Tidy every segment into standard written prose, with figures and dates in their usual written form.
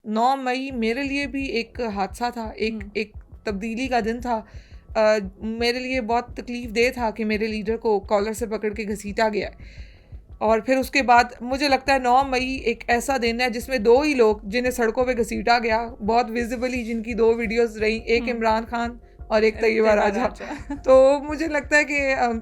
9 मई मेरे लिए भी एक हादसा था, एक तब्दीली का दिन था। मेरे लिए बहुत तकलीफ दे था कि मेरे लीडर को कॉलर से पकड़ के घसीटा गया। और फिर उसके बाद मुझे लगता है 9 मई एक ऐसा दिन है जिसमें 2 ही लोग जिन्हें सड़कों पे घसीटा गया, बहुत विजिबली, जिनकी 2 वीडियोस रही, एक इमरान खान और एक तैयबा राजा। तो मुझे लगता है कि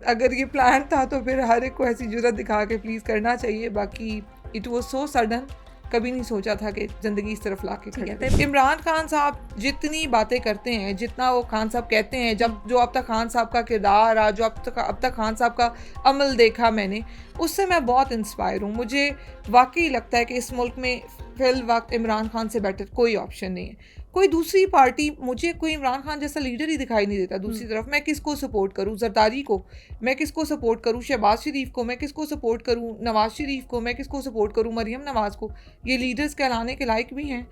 अगर ये प्लान था तो फिर हर एक को ऐसी जुर्रत दिखा के प्लीज़ करना चाहिए। बाकी इट वाज सो सडन, कभी नहीं सोचा था कि ज़िंदगी इस तरफ ला के खड़े। इमरान खान साहब जितनी बातें करते हैं, जितना वो खान साहब कहते हैं, जो अब तक खान साहब का किरदार रहा, जो अब तक खान साहब का अमल देखा मैंने, उससे मैं बहुत इंस्पायर हूँ। मुझे वाकई लगता है कि इस मुल्क में फिल वक्त इमरान खान से बेटर कोई ऑप्शन नहीं है। कोई दूसरी पार्टी, मुझे कोई इमरान खान जैसा लीडर ही दिखाई नहीं देता। दूसरी तरफ मैं किसको सपोर्ट करूँ? जरदारी को मैं किसको सपोर्ट करूँ? शहबाज शरीफ को मैं किसको सपोर्ट करूँ? नवाज शरीफ को मैं किसको सपोर्ट करूँ? मरियम नवाज को? ये लीडर्स कहलाने के लायक भी हैं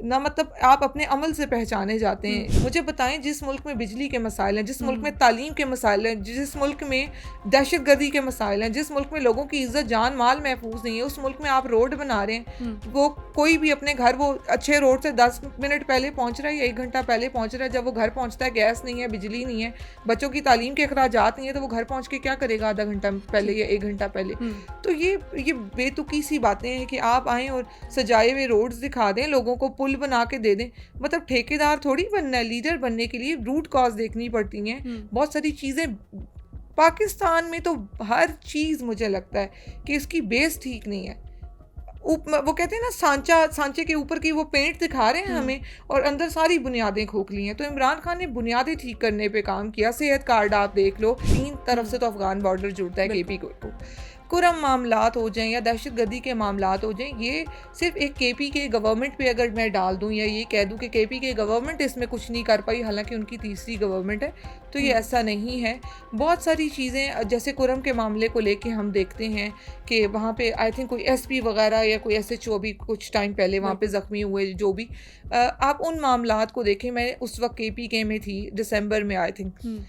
ना? मतलब आप अपने अमल से पहचाने जाते हैं। मुझे बताएं, जिस मुल्क में बिजली के मसाइल हैं, जिस मुल्क में तालीम के मसाइल हैं, जिस मुल्क में दहशतगर्दी के मसाइल हैं, जिस मुल्क में लोगों की इज्जत जान माल महफूज नहीं है, उस मुल्क में आप रोड बना रहे हैं। वो कोई भी अपने घर, वो अच्छे रोड से 10 मिनट पहले पहुंच रहा है या 1 घंटा पहले पहुंच रहा है। जब वो घर पहुंचता है, गैस नहीं है, बिजली नहीं है, बच्चों की तालीम के अखराजात नहीं है, तो वो घर पहुंच के क्या करेगा आधा घंटा पहले या 1 घंटा पहले? तो ये बेतुकी सी बातें हैं कि आप आएँ और सजाए हुए रोड्स दिखा दें, लोगों को पुल बना के दे दें। मतलब ठेकेदार थोड़ी बनना है। लीडर बनने के लिए रूट कॉज देखनी पड़ती हैं। बहुत सारी चीज़ें पाकिस्तान में तो हर चीज़ मुझे लगता है कि इसकी बेस ठीक नहीं है। वो कहते हैं ना, सांचे के ऊपर की वो पेंट दिखा रहे हैं हमें और अंदर सारी बुनियादें खोखली हैं। तो इमरान खान ने बुनियादें ठीक करने पे काम किया। सेहत कार्ड आप देख लो, 3 तरफ से तो अफगान बॉर्डर जुड़ता है केपी को। कुरम मामलात हो जाएं या दहशतगर्दी के मामलात हो जाएं, ये सिर्फ एक केपी के गवर्नमेंट पे अगर मैं डाल दूं या ये कह दूं कि केपी के गवर्नमेंट इसमें कुछ नहीं कर पाई, हालांकि उनकी तीसरी गवर्नमेंट है, तो ये ऐसा नहीं है। बहुत सारी चीज़ें, जैसे कुरम के मामले को लेके हम देखते हैं कि वहाँ पे आई थिंक कोई एसपी वगैरह या कोई SHO भी कुछ टाइम पहले वहाँ पे ज़ख्मी हुए। जो भी आप उन मामलात को देखें, मैं उस वक्त KPK में थी, दिसंबर में आई थिंक।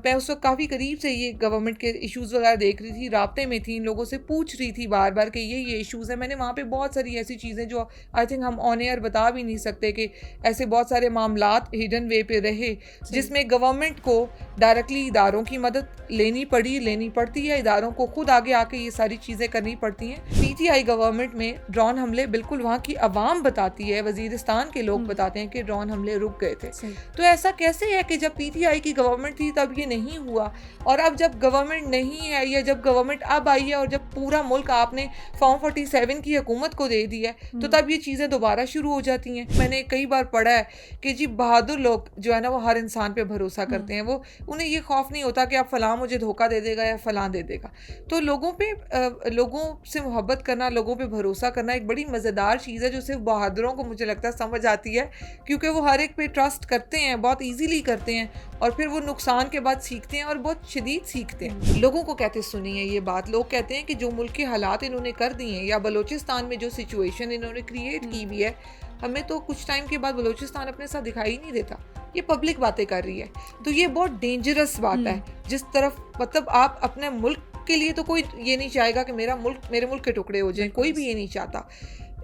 मैं उस वक्त काफ़ी करीब से ये गवर्नमेंट के इश्यूज़ वगैरह देख रही थी, राब्ते में थी, इन लोगों से पूछ रही थी बार बार कि ये इश्यूज़ हैं। मैंने वहाँ पे बहुत सारी ऐसी चीज़ें जो आई थिंक हम ऑन एयर बता भी नहीं सकते कि ऐसे बहुत सारे मामलात हिडन वे पे रहे जिसमें गवर्नमेंट को डायरेक्टली इदारों की मदद लेनी पड़ती है, इदारों को खुद आगे आके ये सारी चीज़ें करनी पड़ती हैं। PTI गवर्नमेंट में ड्रोन हमले बिल्कुल वहाँ की आवाम बताती है, वजीरिस्तान के लोग बताते हैं कि ड्रोन हमले रुक गए थे। तो ऐसा कैसे है कि जब PTI की गवर्नमेंट थी तब ये नहीं हुआ, और अब जब गवर्नमेंट नहीं है या जब गवर्नमेंट अब आई है और जब पूरा मुल्क आपने फॉर्म 47 की हुकूमत को दे दी है, तो तब ये चीज़ें दोबारा शुरू हो जाती हैं। मैंने कई बार पढ़ा है कि जी बहादुर लोग जो है ना, वो हर इंसान पे भरोसा करते हैं। वो उन्हें ये खौफ नहीं होता कि अब फलां मुझे धोखा दे देगा या फलां दे देगा। तो लोगों से मोहब्बत करना, लोगों पे भरोसा करना एक बड़ी मज़ेदार चीज़ है जो सिर्फ बहादुरों को मुझे लगता है समझ आती है, क्योंकि वो हर एक पे ट्रस्ट करते हैं, बहुत ईजीली करते हैं, और फिर वो नुकसान के बाद सीखते हैं और बहुत शदीद सीखते हैं। लोगों को कहते सुनिए ये बात, लोग कहते हैं कि जो मुल्क के हालात इन्होंने कर दिए हैं या बलोचिस्तान में जो सिचुएशन इन्होंने क्रिएट की हुई है, हमें तो कुछ टाइम के बाद बलोचिस्तान अपने साथ दिखाई नहीं देता। ये पब्लिक बातें कर रही है, तो ये बहुत डेंजरस बात है। जिस तरफ मतलब आप अपने मुल्क के लिए तो कोई ये नहीं चाहेगा कि मेरे मुल्क के टुकड़े हो जाएं, कोई भी ये नहीं चाहता।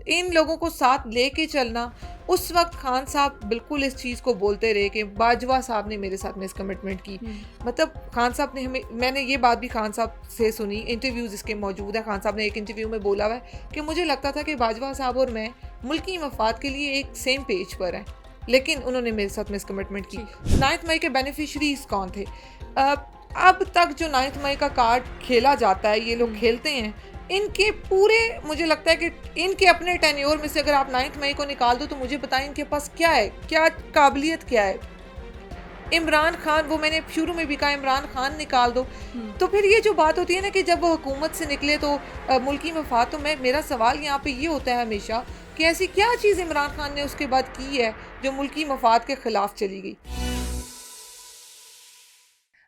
इन लोगों को साथ लेके चलना, उस वक्त खान साहब बिल्कुल इस चीज़ को बोलते रहे कि बाजवा साहब ने मेरे साथ में इस कमिटमेंट की। मतलब खान साहब ने मैंने ये बात भी खान साहब से सुनी, इंटरव्यूज़ इसके मौजूद है। खान साहब ने एक इंटरव्यू में बोला हुआ है कि मुझे लगता था कि बाजवा साहब और मैं मुल्की मफाद के लिए एक सेम पेज पर हैं, लेकिन उन्होंने मेरे साथ में इस कमिटमेंट की। 9 मई के बेनिफिशरीज कौन थे? अब तक जो 9 मई का कार्ड खेला जाता है, ये लोग खेलते हैं, इनके पूरे, मुझे लगता है कि इनके अपने टेन्योर में से अगर आप 9 मई को निकाल दो तो मुझे बताएं इनके पास क्या है, क्या काबिलियत क्या है। इमरान खान, वो मैंने शुरू में भी कहा, इमरान खान निकाल दो। तो फिर ये जो बात होती है ना कि जब वो हुकूमत से निकले तो मुल्की मफाद, तो मेरा सवाल यहाँ पे ये होता है हमेशा कि ऐसी क्या चीज़ इमरान खान ने उसके बाद की है जो मुल्की मफाद के ख़िलाफ़ चली गई।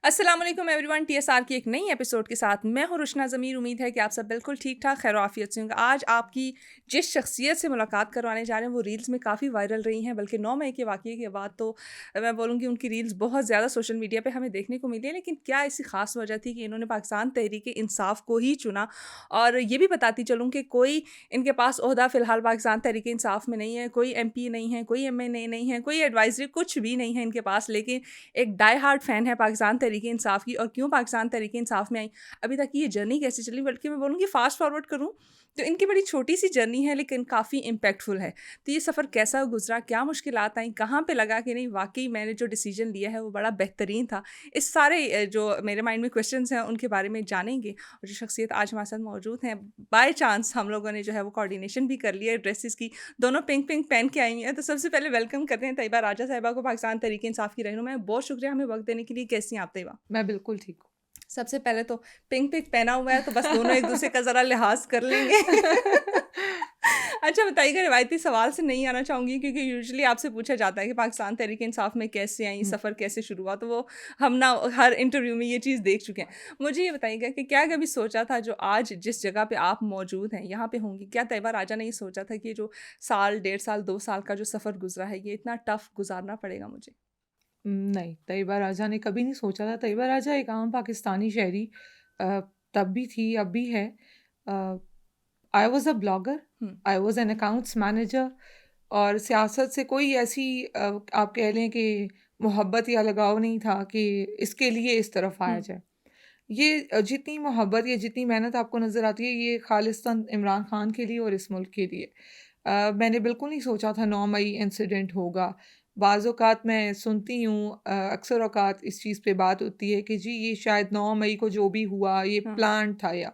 अस्सलाम वालेकुम एवरीवन, टीएसआर की एक नई एपिसोड के साथ मैं हूं रुशना ज़मीर। उम्मीद है कि आप सब बिल्कुल ठीक ठाक खैर आफियत से होंगे। आज आपकी जिस शख्सियत से मुलाकात करवाने जा रहे हैं वो रील्स में काफ़ी वायरल रही हैं, बल्कि 9 मई के वाक़ये के बाद तो मैं बोलूँगी उनकी रील्स बहुत ज़्यादा सोशल मीडिया पे हमें देखने को मिली है। लेकिन क्या ऐसी ख़ास वजह थी कि इन्होंने पाकिस्तान तहरीक इंसाफ को ही चुना? और ये भी बताती चलूँ कि कोई इनके पास ओहदा फ़िलहाल पाकिस्तान तहरीक इंसाफ में नहीं है, कोई MP नहीं है, कोई MNA नहीं है, कोई एडवाइजरी कुछ भी नहीं है इनके पास। लेकिन एक डाई हार्ड फ़ैन है पाकिस्तान तहरीक इंसाफ की। और क्यों पाकिस्तान तहरीक इंसाफ में आई, अभी तक ये जर्नी कैसे चली, बल्कि मैं बोलूँगी फ़ास्ट फॉरवर्ड करूँ तो इनकी बड़ी छोटी सी जर्नी है लेकिन काफ़ी इम्पैक्टफुल है। तो ये सफ़र कैसा गुजरा, क्या मुश्किलात आई, कहाँ पे लगा कि नहीं वाकई मैंने जो डिसीजन लिया है वो बड़ा बेहतरीन था, इस सारे जो मेरे माइंड में क्वेश्चंस हैं उनके बारे में जानेंगे। और जो शख्सियत आज हमारे साथ मौजूद हैं, बाय चांस हम लोगों ने जो है वो कोऑर्डिनेशन भी कर लिया है ड्रेसेस की, दोनों पिंक पिंक पहन के आई हुई हैं। तो सबसे पहले वेलकम करते हैं तैयबा राजा साहिबा को, पाकिस्तान तहरीक इंसाफ की रहनुमा है। बहुत शुक्रिया हमें वक्त देने के लिए। कैसी हैं आप तैयबा? मैं बिल्कुल ठीक हूँ। सबसे पहले तो पिंक पिंक पहना हुआ है तो बस दोनों एक दूसरे का ज़रा लिहाज कर लेंगे। अच्छा बताइएगा, रिवायती सवाल से नहीं आना चाहूँगी क्योंकि यूजुअली आपसे पूछा जाता है कि पाकिस्तान तहरीक इंसाफ में कैसे आई, सफ़र कैसे शुरू हुआ, तो वो हम ना हर इंटरव्यू में ये चीज़ देख चुके हैं। मुझे ये बताइएगा कि क्या कभी सोचा था जो आज जिस जगह पे आप मौजूद हैं यहाँ पे होंगी, क्या तैयबा राजा ने ये सोचा था कि जो साल 1.5 साल 2 साल का जो सफ़र गुजरा है ये इतना टफ गुजारना पड़ेगा मुझे? नहीं, तैयबा राजा ने कभी नहीं सोचा था। तैयबा राजा एक आम पाकिस्तानी शहरी अ, तब भी थी, अब भी है। I was a blogger, I was an accounts manager, और सियासत से कोई ऐसी आप कह लें कि मोहब्बत या लगाव नहीं था कि इसके लिए इस तरफ आया जाए। ये जितनी मोहब्बत या जितनी मेहनत आपको नज़र आती है, ये खालिस्तान इमरान खान के लिए और इस मुल्क के लिए। मैंने बिल्कुल नहीं सोचा था 9 मई इंसिडेंट होगा। बाज़ औक़ात मैं सुनती हूँ, अक्सर औक़ात इस चीज़ पे बात होती है कि जी ये शायद 9 मई को जो भी हुआ ये प्लान्ड था, या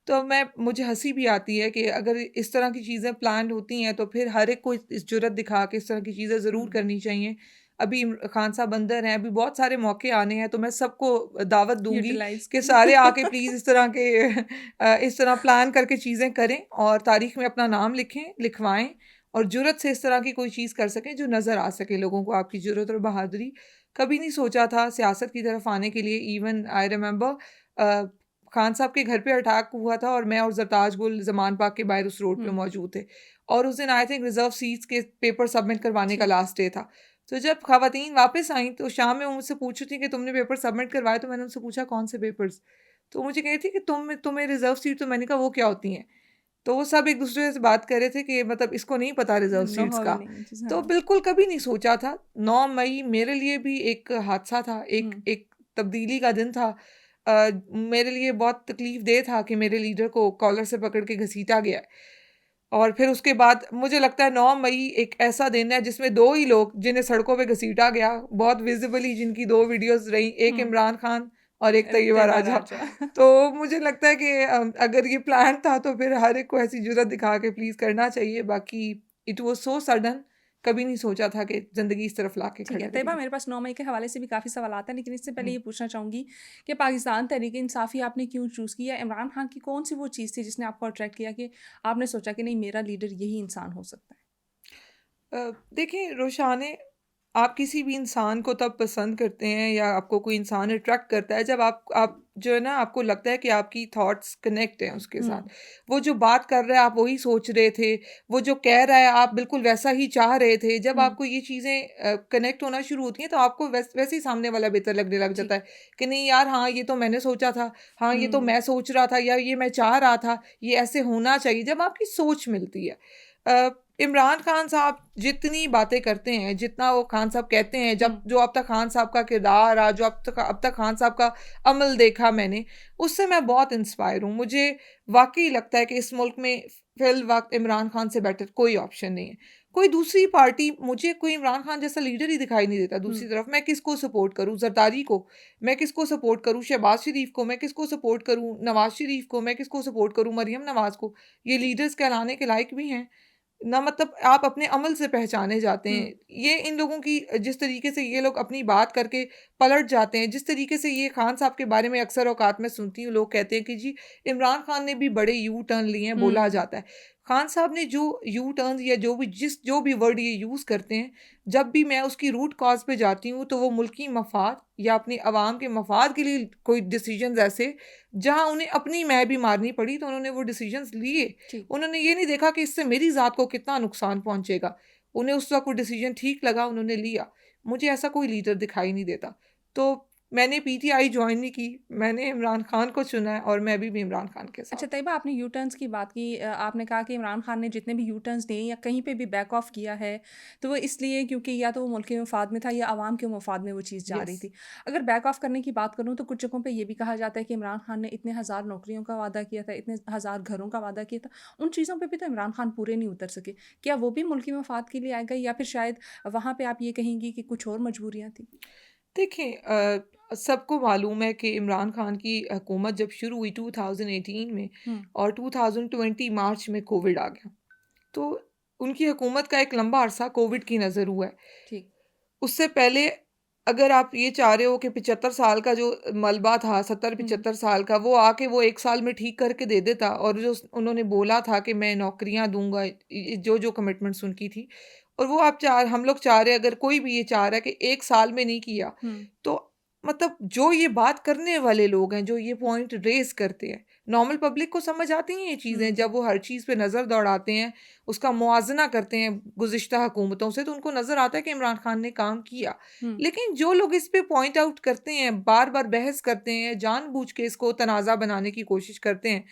तो मुझे हँसी भी आती है कि अगर इस तरह की चीज़ें प्लान्ड होती हैं तो फिर हर एक को इस जुर्रत दिखा के इस तरह की चीज़ें ज़रूर करनी चाहिए। अभी खान साहब अंदर हैं, अभी बहुत सारे मौके आने हैं, तो मैं सबको दावत दूँगी यूटिलाइज कि सारे आके प्लीज़ इस तरह के इस तरह प्लान करके चीज़ें करें और तारीख़ में अपना नाम लिखें, लिखवाएँ, और जुर्रत से इस तरह की कोई चीज़ कर सकें जो नज़र आ सके लोगों को, आपकी जुर्रत और बहादुरी। कभी नहीं सोचा था सियासत की तरफ आने के लिए। इवन आई रिमेंबर खान साहब के घर पे अटैक हुआ था और मैं और ज़रताज गुल ज़मान पार्क के बाहर उस रोड पे मौजूद थे, और उस दिन आई थिंक रिज़र्व सीट्स के पेपर सबमिट करवाने का लास्ट डे था। तो जब ख़वातीन वापस आईं तो शाम में वो मुझसे पूछ रही थी कि तुमने पेपर सबमिट करवाए, तो मैंने उनसे पूछा कौन से पेपर्स? तो मुझे कह रही थी कि तुम्हें रिज़र्व सीट, तो मैंने कहा वो क्या होती हैं? तो वो सब एक दूसरे से बात कर रहे थे कि मतलब इसको नहीं पता रिज़र्व सीट्स माहौल का। नहीं चीज़, तो हाँ। बिल्कुल कभी नहीं सोचा था। 9 मई मेरे लिए भी एक हादसा था, एक एक तब्दीली का दिन था। मेरे लिए बहुत तकलीफ़देह था कि मेरे लीडर को कॉलर से पकड़ के घसीटा गया है। और फिर उसके बाद मुझे लगता है 9 मई एक ऐसा दिन है जिसमें 2 ही लोग जिन्हें सड़कों पे घसीटा गया, बहुत विज़िबली जिनकी 2 वीडियोज़ रहीं, एक इमरान खान और एक तैयबा तैयबा राजा। राजा। तो मुझे लगता है कि अगर ये प्लान था तो फिर हर एक को ऐसी जुर्रत दिखा के प्लीज़ करना चाहिए। बाकी इट वाज़ सो सडन, कभी नहीं सोचा था कि ज़िंदगी इस तरफ ला के ठीक खड़ा है तैयबा, करेगी। मेरे पास 9 मई के हवाले से भी काफ़ी सवाल आते हैं, लेकिन इससे पहले हुँ। ये पूछना चाहूँगी कि पाकिस्तान तहरीक इंसाफ ही आपने क्यों चूज़ किया? इमरान खान की कौन सी वो चीज़ थी जिसने आपको अट्रैक्ट किया कि आपने सोचा कि नहीं मेरा लीडर यही इंसान हो सकता है? देखिए रोशाने, आप किसी भी इंसान को तब पसंद करते हैं या आपको कोई इंसान अट्रैक्ट करता है जब आप जो है ना, आपको लगता है कि आपकी थॉट्स कनेक्ट हैं उसके साथ। वो जो बात कर रहा है आप वही सोच रहे थे, वो जो कह रहा है आप बिल्कुल वैसा ही चाह रहे थे। जब आपको ये चीज़ें कनेक्ट होना शुरू होती हैं तो आपको वैसे ही सामने वाला बेहतर लगने लग जी। जाता है कि नहीं यार, हाँ ये तो मैंने सोचा था, हाँ ये तो मैं सोच रहा था, या ये मैं चाह रहा था, ये ऐसे होना चाहिए। जब आपकी सोच मिलती है, इमरान खान साहब जितनी बातें करते हैं, जितना वो खान साहब कहते हैं, जब जो अब तक खान साहब का किरदार रहा, जो अब तक खान साहब का अमल देखा मैंने, उससे मैं बहुत इंस्पायर हूँ। मुझे वाक़ई लगता है कि इस मुल्क में फ़िल वक़्त इमरान खान से बेटर कोई ऑप्शन नहीं है। कोई दूसरी पार्टी, मुझे कोई इमरान खान जैसा लीडर ही दिखाई नहीं देता। दूसरी तरफ मैं किसको सपोर्ट करूँ? ज़रदारी को? मैं किसको सपोर्ट करूँ? शहबाज़ शरीफ को? मैं किसको सपोर्ट करूँ? नवाज़ शरीफ को? मैं किसको सपोर्ट करूँ? मरियम नवाज़ को? ये लीडर्स कहलाने के लायक भी हैं ना, मतलब आप अपने अमल से पहचाने जाते हैं। ये इन लोगों की जिस तरीके से ये लोग अपनी बात करके पलट जाते हैं, जिस तरीके से ये खान साहब के बारे में अक्सर औकात में सुनती हूँ, लोग कहते हैं कि जी इमरान खान ने भी बड़े यू टर्न लिए हैं, बोला जाता है। खान साहब ने जो यू टर्न या जो भी वर्ड ये यूज़ करते हैं, जब भी मैं उसकी रूट कॉज पे जाती हूँ तो वो मुल्की मफाद या अपनी आवाम के मफाद के लिए कोई डिसीजंस ऐसे जहाँ उन्हें अपनी मैं भी मारनी पड़ी तो उन्होंने वो डिसीजंस लिए। ठीक। उन्होंने ये नहीं देखा कि इससे मेरी ज़ात को कितना नुकसान पहुँचेगा। उन्हें उस वक्त वो डिसीजन ठीक लगा, उन्होंने लिया। मुझे ऐसा कोई लीडर दिखाई नहीं देता। तो मैंने पीटीआई ज्वाइन नहीं की, मैंने इमरान खान को चुना है और मैं भी इमरान खान के अच्छा साथ। तैयबा, आपने यू टर्न्स की बात की, आपने कहा कि इमरान खान ने जितने भी यू टर्न्स दिए या कहीं पे भी बैक ऑफ किया है तो वो इसलिए क्योंकि या तो वो मुल्क के मफाद में था या आवाम के मफाद में वो चीज़ जा रही यस। थी। अगर बैक ऑफ करने की बात करूँ तो कुछ जगहों पे ये भी कहा जाता है कि इमरान खान ने इतने हज़ार नौकरियों का वादा किया था, इतने हज़ार घरों का वादा किया था, उन चीज़ों पर भी तो इमरान खान पूरे नहीं उतर सके। क्या वो भी मुल्की मफाद के लिए आएगा या फिर शायद वहाँ पर आप ये कहेंगी कि कुछ और मजबूरियाँ थी? देखिए, सबको मालूम है कि इमरान खान की हुकूमत जब शुरू हुई 2018 में हम्म। और 2020 मार्च में कोविड आ गया, तो उनकी हुकूमत का एक लंबा अरसा कोविड की नज़र हुआ है। ठीक। उससे पहले अगर आप ये चाह रहे हो कि 75 साल का जो मलबा था, हम्म। 70-75 साल का, वो आके वो 1 साल में ठीक करके दे देता और जो उन्होंने बोला था कि मैं नौकरियाँ दूँगा, जो कमिटमेंट्स उनकी थी, और वो हम लोग चाह रहे हैं, अगर कोई भी ये चाह रहा है कि 1 साल में नहीं किया, हम्म। तो मतलब जो ये बात करने वाले लोग हैं, जो ये पॉइंट रेज़ करते हैं, नॉर्मल पब्लिक को समझ आती हैं ये चीज़ें। हम्म। जब वो हर चीज़ पे नज़र दौड़ाते हैं, उसका मुआज़ना करते हैं गुज़िश्ता हुकूमतों से, तो उनको नज़र आता है कि इमरान खान ने काम किया। हम्म। लेकिन जो लोग इस पे पॉइंट आउट करते हैं, बार-बार बहस करते हैं, जानबूझ के इसको तनाज़ा बनाने की कोशिश करते हैं,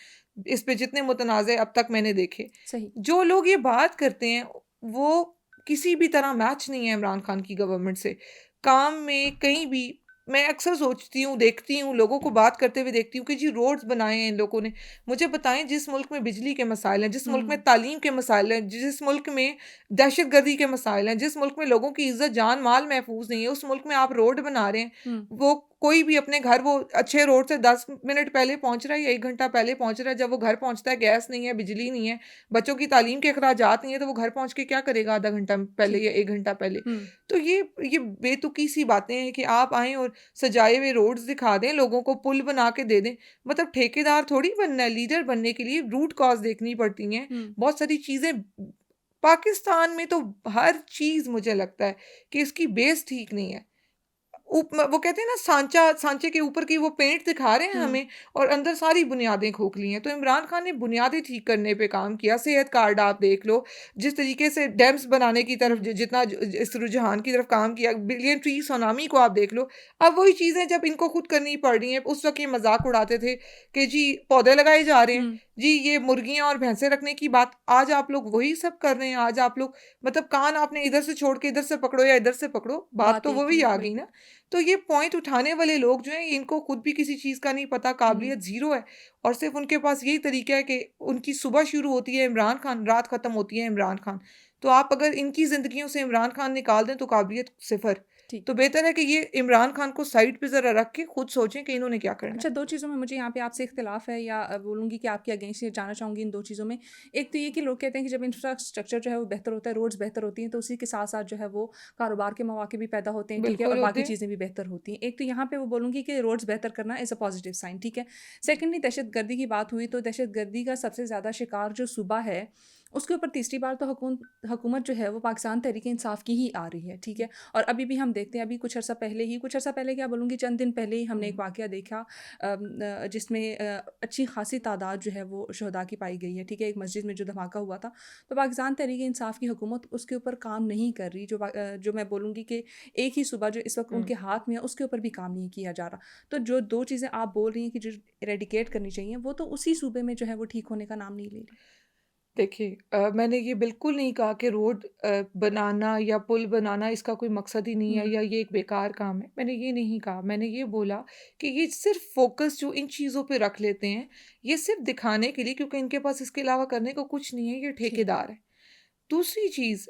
इस पे जितने मुतनाज़े अब तक मैंने देखे, सही। जो लोग ये बात करते हैं, वो किसी भी तरह मैच नहीं है इमरान खान की गवर्नमेंट से। काम में कहीं भी मैं अक्सर सोचती हूँ, देखती हूँ, लोगों को बात करते हुए देखती हूँ कि जी रोड्स बनाए हैं इन लोगों ने। मुझे बताएँ, जिस मुल्क में बिजली के मसाइल हैं, जिस मुल्क में हम्म। तालीम के मसाइल हैं, जिस मुल्क में दहशतगर्दी के मसाइल हैं, जिस मुल्क में लोगों की इज़्ज़त जान-माल महफूज़ नहीं है, उस मुल्क में आप रोड बना रहे हैं। हम्म। वो कोई भी अपने घर वो अच्छे रोड से 10 मिनट पहले पहुँच रहा है या 1 घंटा पहले पहुँच रहा है। जब वो घर पहुँचता है, गैस नहीं है, बिजली नहीं है, बच्चों की तालीम के अखराजात नहीं है, तो वो घर पहुँच के क्या करेगा आधा घंटा पहले ठीक। या 1 घंटा पहले? हम्म। तो ये बेतुकी सी बातें हैं कि आप आएँ और सजाए हुए रोड्स दिखा दें, लोगों को पुल बना के दे दें। मतलब ठेकेदार थोड़ी बनना है, लीडर बनने के लिए रूट कॉज़ देखनी पड़ती हैं। हम्म। बहुत सारी चीज़ें पाकिस्तान में तो हर चीज़ मुझे लगता है कि इसकी बेस ठीक नहीं है। वो कहते हैं ना, सांचे के ऊपर की वो पेंट दिखा रहे हैं हम्म। हमें और अंदर सारी बुनियादें खोखली हैं। तो इमरान खान ने बुनियादें ठीक करने पे काम किया। सेहत कार्ड आप देख लो, जिस तरीके से डैम्स बनाने की तरफ हम्म। जितना इस रुझान की तरफ काम किया, बिलियन ट्री सुनामी को आप देख लो। अब वही चीज़ें जब इनको खुद करनी पड़ रही हैं, उस वक्त ये मजाक उड़ाते थे कि जी पौधे लगाए जा रहे हैं, हम्म। जी ये मुर्गियां और भैंसे रखने की बात, आज आप लोग वही सब कर रहे हैं। आज आप लोग मतलब कान आपने इधर से छोड़ के इधर से पकड़ो या इधर से पकड़ो, बात बात तो एक वही ही है, आ गई बिल्कुल। ना। तो ये पॉइंट उठाने वाले लोग जो हैं, इनको खुद भी किसी चीज़ का नहीं पता, हुँ। काबिलियत ज़ीरो है और सिर्फ़ उनके पास यही तरीका है कि उनकी सुबह शुरू होती है इमरान खान, रात ख़त्म होती है इमरान खान। तो आप अगर इनकी ज़िंदगियों से इमरान खान निकाल दें तो काबिलियत सिफ़र। ठीक। तो बेहतर है कि ये इमरान खान को साइड पे ज़रा रख के खुद सोचें कि इन्होंने क्या करना अच्छा, है। 2 चीज़ों में मुझे यहाँ पे आपसे इख्तिलाफ़ है या बोलूँगी कि आपके अगेंस्ट ये जानना चाहूँगी इन 2 चीज़ों में। एक तो ये कि लोग कहते हैं कि जब इंफ्रास्ट्रक्चर जो है वो बेहतर होता है, रोड्स बेहतर होती हैं, तो उसी के साथ-साथ जो है वो कारोबार के मौके भी पैदा होते हैं, ठीक है? और बिल्कुल होते बाकी हैं। चीज़ें भी बेहतर होती हैं। एक तो यहाँ पे वो बोलूँगी कि रोड्स बेहतर करना इज़ अ पॉज़िटिव साइन, ठीक है? सेकंडली दहशतगर्दी की बात हुई तो दहशतगर्दी का सबसे ज़्यादा शिकार जो सूबा है, उसके ऊपर तीसरी बार तो हुकूमत जो है वो पाकिस्तान तहरीक-ए-इंसाफ़ की ही आ रही है, ठीक है? और अभी भी हम देखते हैं, अभी कुछ अर्सा पहले क्या बोलूँगी, चंद दिन पहले ही हमने एक हुँ। वाक़या देखा जिसमें अच्छी खासी तादाद जो है वो शहदा की पाई गई है, ठीक है? एक मस्जिद में जो धमाका हुआ था, तो पाकिस्तान तहरीक-ए-इंसाफ़ की हुकूमत उसके ऊपर काम नहीं कर रही। जो मैं बोलूँगी कि एक ही सूबा जो इस वक़्त हुँ। उनके हाथ में है, उसके ऊपर भी काम नहीं किया जा रहा। तो जो 2 चीज़ें आप बोल रही हैं कि जो इरेडिकेट करनी चाहिए, वो तो उसी सूबे में जो है वो ठीक होने का नाम नहीं ले रही। देखिए, मैंने ये बिल्कुल नहीं कहा कि रोड बनाना या पुल बनाना इसका कोई मकसद ही नहीं है हुँ। या ये एक बेकार काम है। मैंने ये नहीं कहा। मैंने ये बोला कि ये सिर्फ़ फ़ोकस जो इन चीज़ों पे रख लेते हैं, ये सिर्फ़ दिखाने के लिए, क्योंकि इनके पास इसके अलावा करने को कुछ नहीं है, ये ठीक। ठेकेदार हैं। दूसरी चीज़,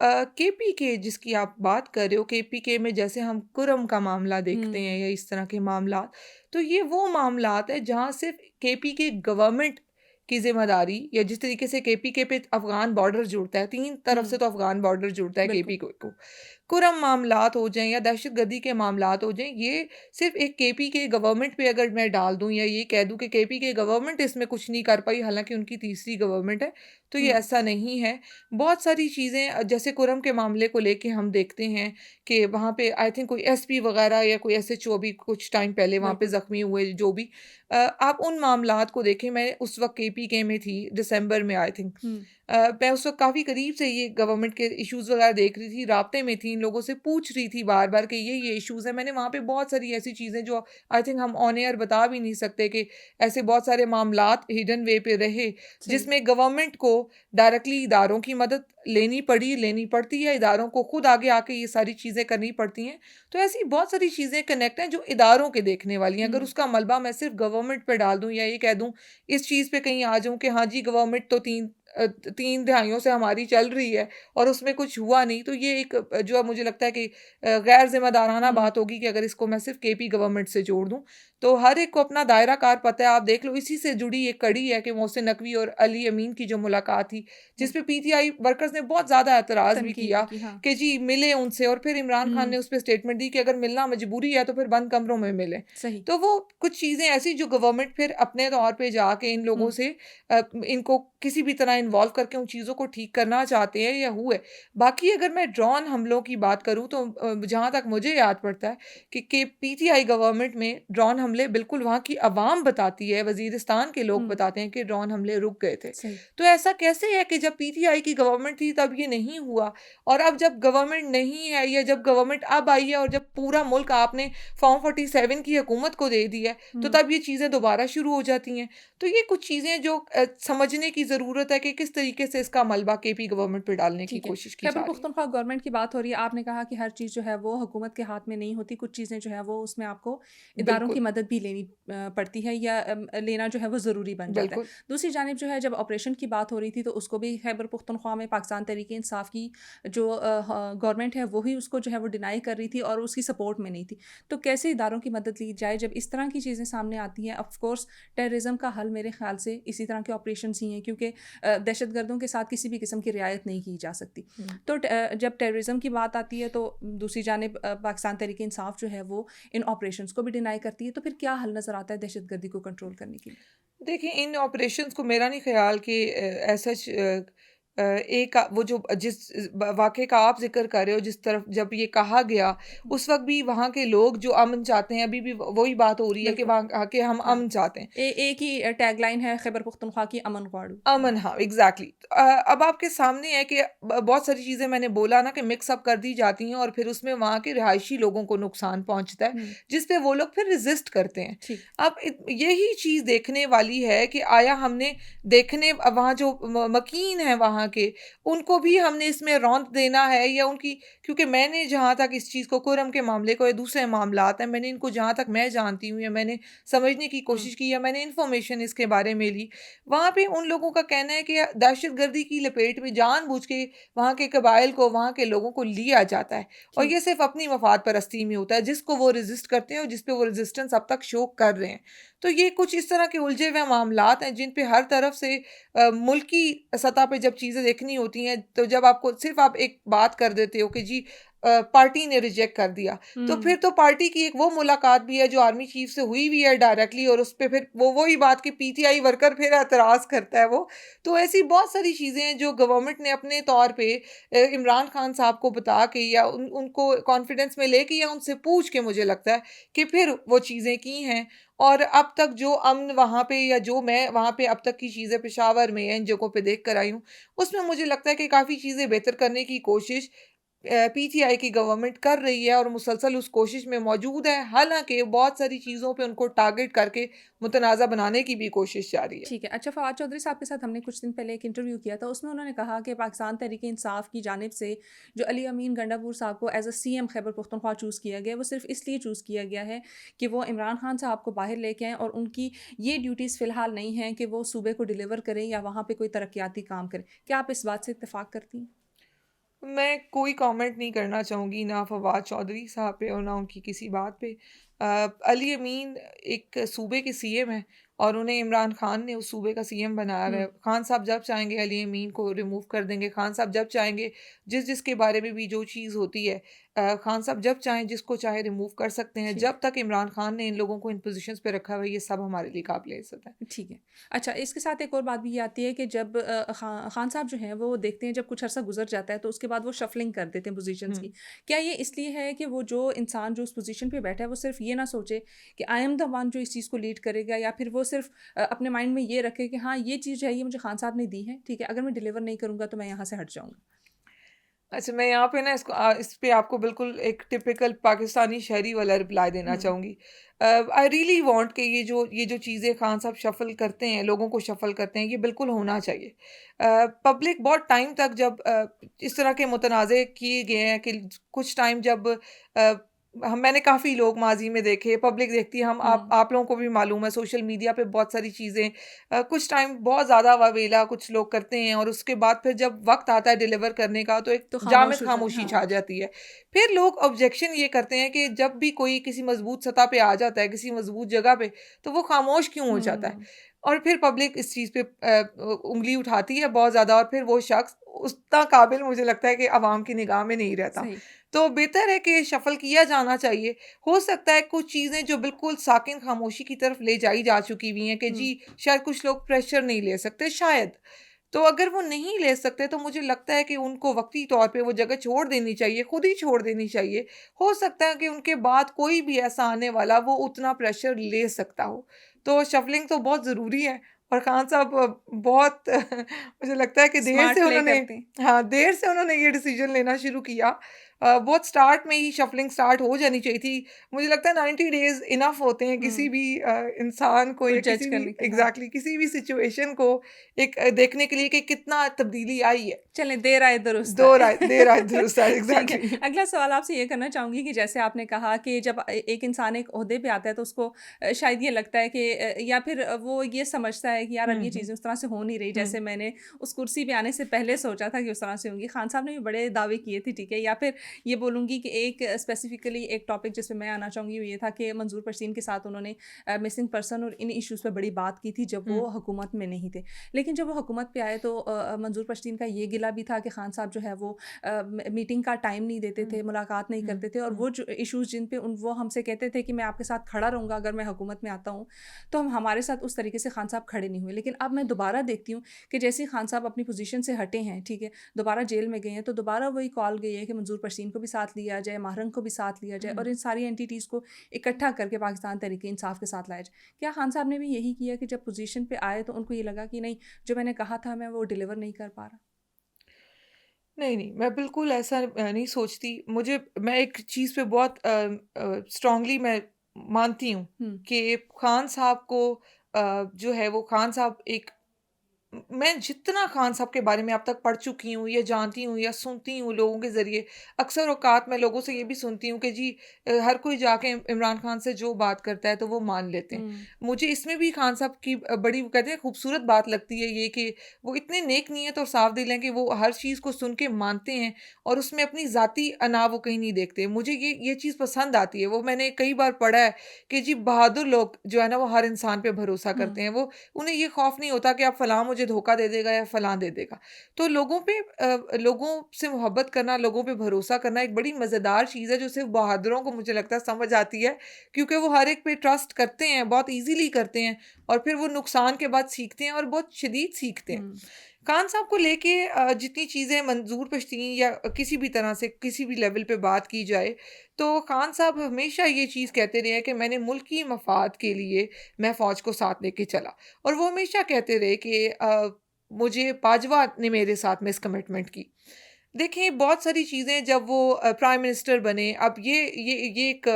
केपीके जिसकी आप बात कर रहे हो, केपीके में जैसे हम कुरम का मामला देखते हुँ। हैं या इस तरह के मामलात, तो ये वो मामलात है जहाँ सिर्फ़ केपीके गवर्नमेंट की ज़िम्मेदारी, या जिस तरीके से केपीके पे अफ़गान बॉर्डर जुड़ता है, 3 तरफ से हुँ। तो अफ़गान बॉर्डर जुड़ता है बिल्कुल। केपी को। कुरम मामलात हो जाएँ या दहशतगर्दी के मामलात हो जाएँ, ये सिर्फ़ एक केपीके गवर्नमेंट पे अगर मैं डाल दूँ या ये कह दूँ कि केपीके गवर्नमेंट इसमें कुछ नहीं कर पाई, हालाँकि उनकी तीसरी गवर्नमेंट है, तो ये ऐसा नहीं है। बहुत सारी चीज़ें जैसे कुरम के मामले को लेके हम देखते हैं कि वहाँ पे आई थिंक कोई एसपी वगैरह या कोई SHO भी कुछ टाइम पहले वहाँ पे बिल्कुल। ज़ख्मी हुए जो भी। आप उन मामलात को देखें, मैं उस वक्त KPK में थी दिसंबर में आई थिंक। मैं उस वक्त काफ़ी करीब से ये गवर्नमेंट के इश्यूज़ वगैरह देख रही थी, राब्ते में थी, इन लोगों से पूछ रही थी बार बार कि ये इश्यूज़ हैं। मैंने वहाँ पे बहुत सारी ऐसी चीज़ें जो आई थिंक हम ऑन एयर बता भी नहीं सकते कि ऐसे बहुत सारे मामलात हिडन वे पे रहे सही। जिसमें गवर्नमेंट को डायरेक्टली इदारों की मदद लेनी पड़ती है, इदारों को खुद आगे आके ये सारी चीज़ें करनी पड़ती हैं। तो ऐसी बहुत सारी चीज़ें कनेक्ट हैं जो इदारों के देखने वाली हैं। अगर उसका मलबा मैं सिर्फ गवर्नमेंट पे डाल दूँ या ये कह दूँ इस चीज़ पे कहीं आ जाऊँ कि हाँ जी गवर्नमेंट तो 3 दहाइयों से हमारी चल रही है और उसमें कुछ हुआ नहीं, तो ये एक जो मुझे लगता है कि गैर ज़िम्मेदाराना बात होगी कि अगर इसको मैं सिर्फ KP गवर्नमेंट से जोड़ दूँ। तो हर एक को अपना दायरा कार पता है, आप देख लो इसी से जुड़ी एक कड़ी है कि मोहसिन नकवी और अली अमीन की जो मुलाकात थी, जिस पे PTI वर्कर्स ने बहुत ज़्यादा एतराज़ भी तनकीद किया की, हाँ। कि जी मिले उनसे, और फिर इमरान खान ने उस पे स्टेटमेंट दी कि अगर मिलना मजबूरी है तो फिर बंद कमरों में मिलें। सही। तो वो कुछ चीज़ें ऐसी जो गवर्नमेंट फिर अपने तौर पे जाके इन लोगों से इनको किसी भी तरह इन्वॉल्व करके उन चीज़ों को ठीक करना चाहते हैं या हुए। बाकी अगर मैं ड्रोन हमलों की बात करूँ तो जहाँ तक मुझे याद पड़ता है कि PTI गवर्नमेंट में ड्रोन हमले बिल्कुल वहाँ की अवाम बताती है, वज़ीरिस्तान के लोग बताते हैं कि ड्रोन हमले रुक गए थे। सही। तो ऐसा कैसे है कि जब PTI की गवर्नमेंट थी तब ये नहीं हुआ, और अब जब गवर्नमेंट नहीं है या जब गवर्नमेंट अब आई है और जब पूरा मुल्क आपने फॉर्म 47 की हुकूमत को दे दी है, तो तब ये चीज़ें दोबारा शुरू हो जाती हैं। तो ये कुछ चीज़ें जो समझने की ज़रूरत है कि किस तरीके से इसका मलबा KP गवर्नमेंट पे डालने की ठीक है। कोशिश की खैबर जा रही है। पुख्तनख्वा गवर्नमेंट की बात हो रही है, आपने कहा कि हर चीज़ जो है वो हुकूमत के हाथ में नहीं होती, कुछ चीज़ें जो है वो उसमें आपको इदारों की बिल्कुल, मदद भी लेनी पड़ती है या लेना जो है वो ज़रूरी बन जाता है। बिल्कुल। दूसरी जानिब जो है जब ऑपरेशन की बात हो रही थी तो उसको भी खैबर पुख्तनख्वा में पाकिस्तान तहरीक इंसाफ की जो गवर्नमेंट है वही उसको जो है वो डिनाई कर रही थी और उसकी सपोर्ट में नहीं थी। तो कैसे इदारों की मदद ली जाए जब इस तरह की चीज़ें सामने आती हैं? ऑफ कोर्स टेररिज्म का हल मेरे ख्याल से इसी तरह के ऑपरेशंस ही हैं, क्योंकि दहशतगर्दों के साथ किसी भी किस्म की रियायत नहीं की जा सकती। तो जब टेररिज्म की बात आती है तो दूसरी जानिब पाकिस्तान तहरीक इंसाफ जो है वो इन ऑपरेशंस को भी डिनाई करती है। तो फिर क्या हल नज़र आता है दहशतगर्दी को कंट्रोल करने के लिए? देखिए, इन ऑपरेशंस को मेरा नहीं ख़्याल कि सच एक वो जो जिस वाक़े का आप ज़िक्र कर रहे हो, जिस तरफ जब ये कहा गया, उस वक़्त भी वहाँ के लोग जो अमन चाहते हैं, अभी भी वही बात हो रही है कि बिल्कुल। वहाँ आके हम हाँ। अमन चाहते हैं। एक ही टैगलाइन है खैबर पुख्तनख्वा की, अमन ख्वाड़ू। अमन, हाँ, एग्ज़ैक्टली। अब आपके सामने है कि बहुत सारी चीज़ें मैंने बोला ना कि मिक्स अप कर दी जाती हैं और फिर उसमें वहाँ के रिहायशी लोगों को नुकसान पहुँचता है, हुँ। जिस पे वो लोग फिर रेज़िस्ट करते हैं। ठीक। अब यही चीज़ देखने वाली है कि आया हमने देखने वहाँ जो मकीन हैं वहाँ के, उनको भी हमने इसमें रौंद देना है या उनकी, क्योंकि मैंने जहाँ तक इस चीज़ को कुरम के मामले को या दूसरे मामलात हैं, मैंने इनको जहाँ तक मैं जानती हूँ या मैंने समझने की कोशिश की या मैंने इन्फॉर्मेशन इसके बारे में ली, वहाँ पे उन लोगों का कहना है कि दहशतगर्दी की लपेट में जानबूझ के वहाँ के कबाइल को, वहाँ के लोगों को लिया जाता है, और ठीक। ये सिर्फ अपनी मफाद परस्ती में होता है जिसको वो रेजिस्ट करते हैं और जिस पे वो रेजिस्टेंस अब तक शो कर रहे हैं। तो ये कुछ इस तरह के उलझे हुए मामलात हैं जिन पे हर तरफ से मुल्की सतह पे जब चीज़ें देखनी होती हैं, तो जब आपको सिर्फ आप एक बात कर देते हो कि जी पार्टी ने रिजेक्ट कर दिया, तो फिर तो पार्टी की एक वो मुलाकात भी है जो आर्मी चीफ से हुई भी है डायरेक्टली, और उस पे फिर वो वही बात कि PTI वर्कर फिर एतराज़ करता है वो। तो ऐसी बहुत सारी चीज़ें हैं जो गवर्नमेंट ने अपने तौर पे इमरान खान साहब को बता के या उनको कॉन्फिडेंस में लेके या उनसे पूछ के, मुझे लगता है कि फिर वो चीज़ें की हैं। और अब तक जो अमन वहाँ पे या जो मैं वहाँ पे अब तक की चीज़ें पेशावर में या इन जगहों पे देख कर आई हूँ, उसमें मुझे लगता है कि काफ़ी चीज़ें बेहतर करने की कोशिश PTI की गवर्नमेंट कर रही है और मुसलसल उस कोशिश में मौजूद है। हालाँकि बहुत सारी चीज़ों पे उनको टारगेट करके मुतनाज़ा बनाने की भी कोशिश जारी है। ठीक है। अच्छा, फ़वाद चौधरी साहब के साथ हमने कुछ दिन पहले एक इंटरव्यू किया था, उसमें उन्होंने कहा कि पाकिस्तान तहरीक-ए-इंसाफ की जानिब से जो अली अमीन गंडापुर साहब को as a CM Khyber Pakhtunkhwa choose किया गया है, वो सिर्फ़ इसलिए चूज़ किया गया है कि वो इमरान खान साहब को बाहर लेके आएँ और उनकी ये ड्यूटीज़ फ़िलहाल नहीं हैं कि वो सूबे को डिलीवर करें या वहाँ पे कोई तरक्याती काम करें। क्या आप इस बात से इत्तेफ़ाक करती हैं? मैं कोई कमेंट नहीं करना चाहूँगी ना फवाद चौधरी साहब पे और ना उनकी किसी बात पे। अली अमीन एक सूबे के CM हैं और उन्हें इमरान खान ने उस सूबे का सीएम बनाया हुआ है। खान साहब जब चाहेंगे अली अमीन को रिमूव कर देंगे, खान साहब जब चाहेंगे जिसके बारे में भी जो चीज़ होती है खान साहब जब चाहें जिसको चाहे रिमूव कर सकते हैं। ठीक जब तक इमरान खान ने इन लोगों को इन पोजीशंस पे रखा हुआ है, ये सब हमारे लिए काबिल इज़्ज़त है। ठीक है। अच्छा, इसके साथ एक और बात भी ये आती है कि जब खान साहब जो हैं वो देखते हैं जब कुछ अरसा गुजर जाता है तो उसके बाद वो शफलिंग कर देते हैं पोजीशंस की। हुँ। क्या ये इसलिए है कि वो जो इंसान जो उस पोजीशन पे बैठा है वो सिर्फ ये ना सोचे कि आई एम द वन जो इस चीज़ को लीड करेगा, या फिर वो सिर्फ अपने माइंड में ये रखे कि हाँ, ये चीज़ है ये मुझे खान साहब ने दी है, ठीक है, अगर मैं डिलीवर नहीं करूँगा तो मैं यहाँ से हट जाऊँगा? अच्छा, मैं यहाँ पे ना इस पे आपको बिल्कुल एक टिपिकल पाकिस्तानी शहरी वाला रिप्लाई देना हुँ, चाहूँगी। आई रियली वांट कि ये जो चीज़ें खान साहब शफ़ल करते हैं, लोगों को शफ़ल करते हैं, ये बिल्कुल होना चाहिए। पब्लिक बहुत टाइम तक जब इस तरह के मुतनाज़े किए गए हैं कि कुछ टाइम जब मैंने काफ़ी लोग माज़ी में देखे, पब्लिक देखती है, हम हुँ। आप लोगों को भी मालूम है सोशल मीडिया पे बहुत सारी चीज़ें कुछ टाइम बहुत ज़्यादा वावेला कुछ लोग करते हैं और उसके बाद फिर जब वक़्त आता है डिलीवर करने का तो एक तो जामिद खामोश हो जाए, खामोशी छा हाँ। जाती है। फिर लोग ऑब्जेक्शन ये करते हैं कि जब भी कोई किसी मज़बूत सतह पे आ जाता है, किसी मज़बूत जगह पे, तो वो खामोश क्यों हो जाता है? हुँ, और फिर पब्लिक इस चीज़ पे उँगली उठाती है बहुत ज़्यादा और फिर वो शख़्स उतना काबिल मुझे लगता है कि अवाम की निगाह में नहीं रहता। सही। तो बेहतर है कि शफ़ल किया जाना चाहिए। हो सकता है कुछ चीज़ें जो बिल्कुल साकिन खामोशी की तरफ ले जाई जा चुकी हुई हैं कि हुँ, जी शायद कुछ लोग प्रेशर नहीं ले सकते, शायद। तो अगर वो नहीं ले सकते तो मुझे लगता है कि उनको वक़्ती तौर पे वो जगह छोड़ देनी चाहिए, खुद ही छोड़ देनी चाहिए। हो सकता है कि उनके बाद कोई भी ऐसा आने वाला वो उतना प्रेशर ले सकता हो। तो शफ़लिंग तो बहुत ज़रूरी है और खान साहब बहुत मुझे लगता है कि स्मार्ट प्ले करते हैं। देर से उन्होंने ये डिसीज़न लेना शुरू किया। बहुत स्टार्ट में ही शफ़लिंग स्टार्ट हो जानी चाहिए थी। मुझे लगता है 90 डेज़ इनफ होते हैं किसी हुँ, भी इंसान को को या जज किसी भी करने के, हाँ। एग्ज़ैक्टली किसी भी सिचुएशन को एक देखने के लिए कि कितना तब्दीली आई है। चलें, देर आए दुरुस्त दो राय आए। देर आए दुरुस्त आए ठीक है। एग्ज़ैक्टली। अगला सवाल आपसे ये करना चाहूँगी कि जैसे आपने कहा कि जब एक इंसान एक ओहदे पे आता है तो उसको शायद ये लगता है कि या फिर वो ये समझता है कि यार अब हुँ, ये हुँ, चीज़ें उस तरह से हो नहीं रही हुँ, जैसे मैंने उस कुर्सी पे आने से पहले सोचा था कि उस तरह से होंगी। खान साहब ने भी बड़े दावे किए थे, ठीक है? या फिर ये बोलूँगी कि एक स्पेसिफ़िकली एक टॉपिक जिस पे मैं आना चाहूँगी वो ये था कि मंजूर परसीन के साथ उन्होंने मिसिंग पर्सन और इन इश्यूज़ पे बड़ी बात की थी जब हुँ, वो हुकूमत में नहीं थे। लेकिन जब वो हुकूमत पे आए तो मंजूर परसीन का ये गिला भी था कि खान साहब जो है वो मीटिंग का टाइम नहीं देते हुँ, थे, मुलाकात नहीं हुँ, करते थे, और हुँ, वो जो इश्यूज़ जिन पे वो हमसे कहते थे कि मैं आपके साथ खड़ा रहूँगा अगर मैं हुकूमत में आता हूँ, तो हम हमारे साथ उस तरीके से खान साहब खड़े नहीं हुए। लेकिन अब मैं दोबारा देखती हूँ कि जैसे ही खान साहब अपनी पोजीशन से हटे हैं, ठीक है, दोबारा जेल में गए हैं, तो दोबारा वही कॉल गई है कि मंजूर परसीन को भी साथ लिया जाए, महरंग को भी साथ लिया जाए हुँ। और इन सारी एंटिटीज़ को इकट्ठा करके पाकिस्तान तहरीक-ए-इंसाफ के साथ लाया जाए। क्या खान साहब ने भी यही किया कि जब पोजीशन पे आए तो उनको ये लगा कि नहीं, जो मैंने कहा था मैं वो डिलीवर नहीं कर पा रहा? नहीं, नहीं, मैं बिल्कुल ऐसा नहीं सोचती। मैं एक चीज़ पे बहुत स्ट्रॉन्गली मैं मानती हूँ हुँ, कि खान साहब को जो है वो खान साहब एक मैं जितना खान साहब के बारे में अब तक पढ़ चुकी हूँ या जानती हूँ या सुनती हूँ लोगों के ज़रिए, अक्सर औक़ात मैं लोगों से ये भी सुनती हूँ कि जी हर कोई जाके इमरान खान से जो बात करता है तो वो मान लेते हैं। हुँ, मुझे इसमें भी खान साहब की बड़ी वो कहते हैं खूबसूरत बात लगती है ये कि वो इतने नेक नीयत और साफ़ दिल हैं कि वो हर चीज़ को सुन के मानते हैं और उसमें अपनी ज़ाती अना वो कहीं नहीं देखते। मुझे ये चीज़ पसंद आती है। वो मैंने कई बार पढ़ा है कि जी बहादुर लोग जो है ना वो हर इंसान पे भरोसा हुँ, करते हैं। वो उन्हें ये खौफ नहीं होता कि अब फलाँ मुझे धोखा दे देगा या फलाँ दे देगा। तो लोगों से मोहब्बत करना, लोगों पे भरोसा करना एक बड़ी मज़ेदार चीज़ है जो सिर्फ़ बहादुरों को मुझे लगता है समझ आती है क्योंकि वो हर एक पे ट्रस्ट करते हैं, बहुत ईज़िली करते हैं और फिर वो नुकसान के बाद सीखते हैं और बहुत शदीद सीखते हैं। हुँ, खान साहब को लेके जितनी चीज़ें मंजूर पश्तीन या किसी भी तरह से किसी भी लेवल पे बात की जाए, तो खान साहब हमेशा ये चीज़ कहते रहे हैं कि मैंने मुल्की मफ़ाद के लिए मैं फ़ौज को साथ लेके चला। और वो हमेशा कहते रहे कि मुझे बाजवा ने मेरे साथ में इस कमिटमेंट की। देखिए बहुत सारी चीज़ें जब वो प्राइम मिनिस्टर बने अब ये एक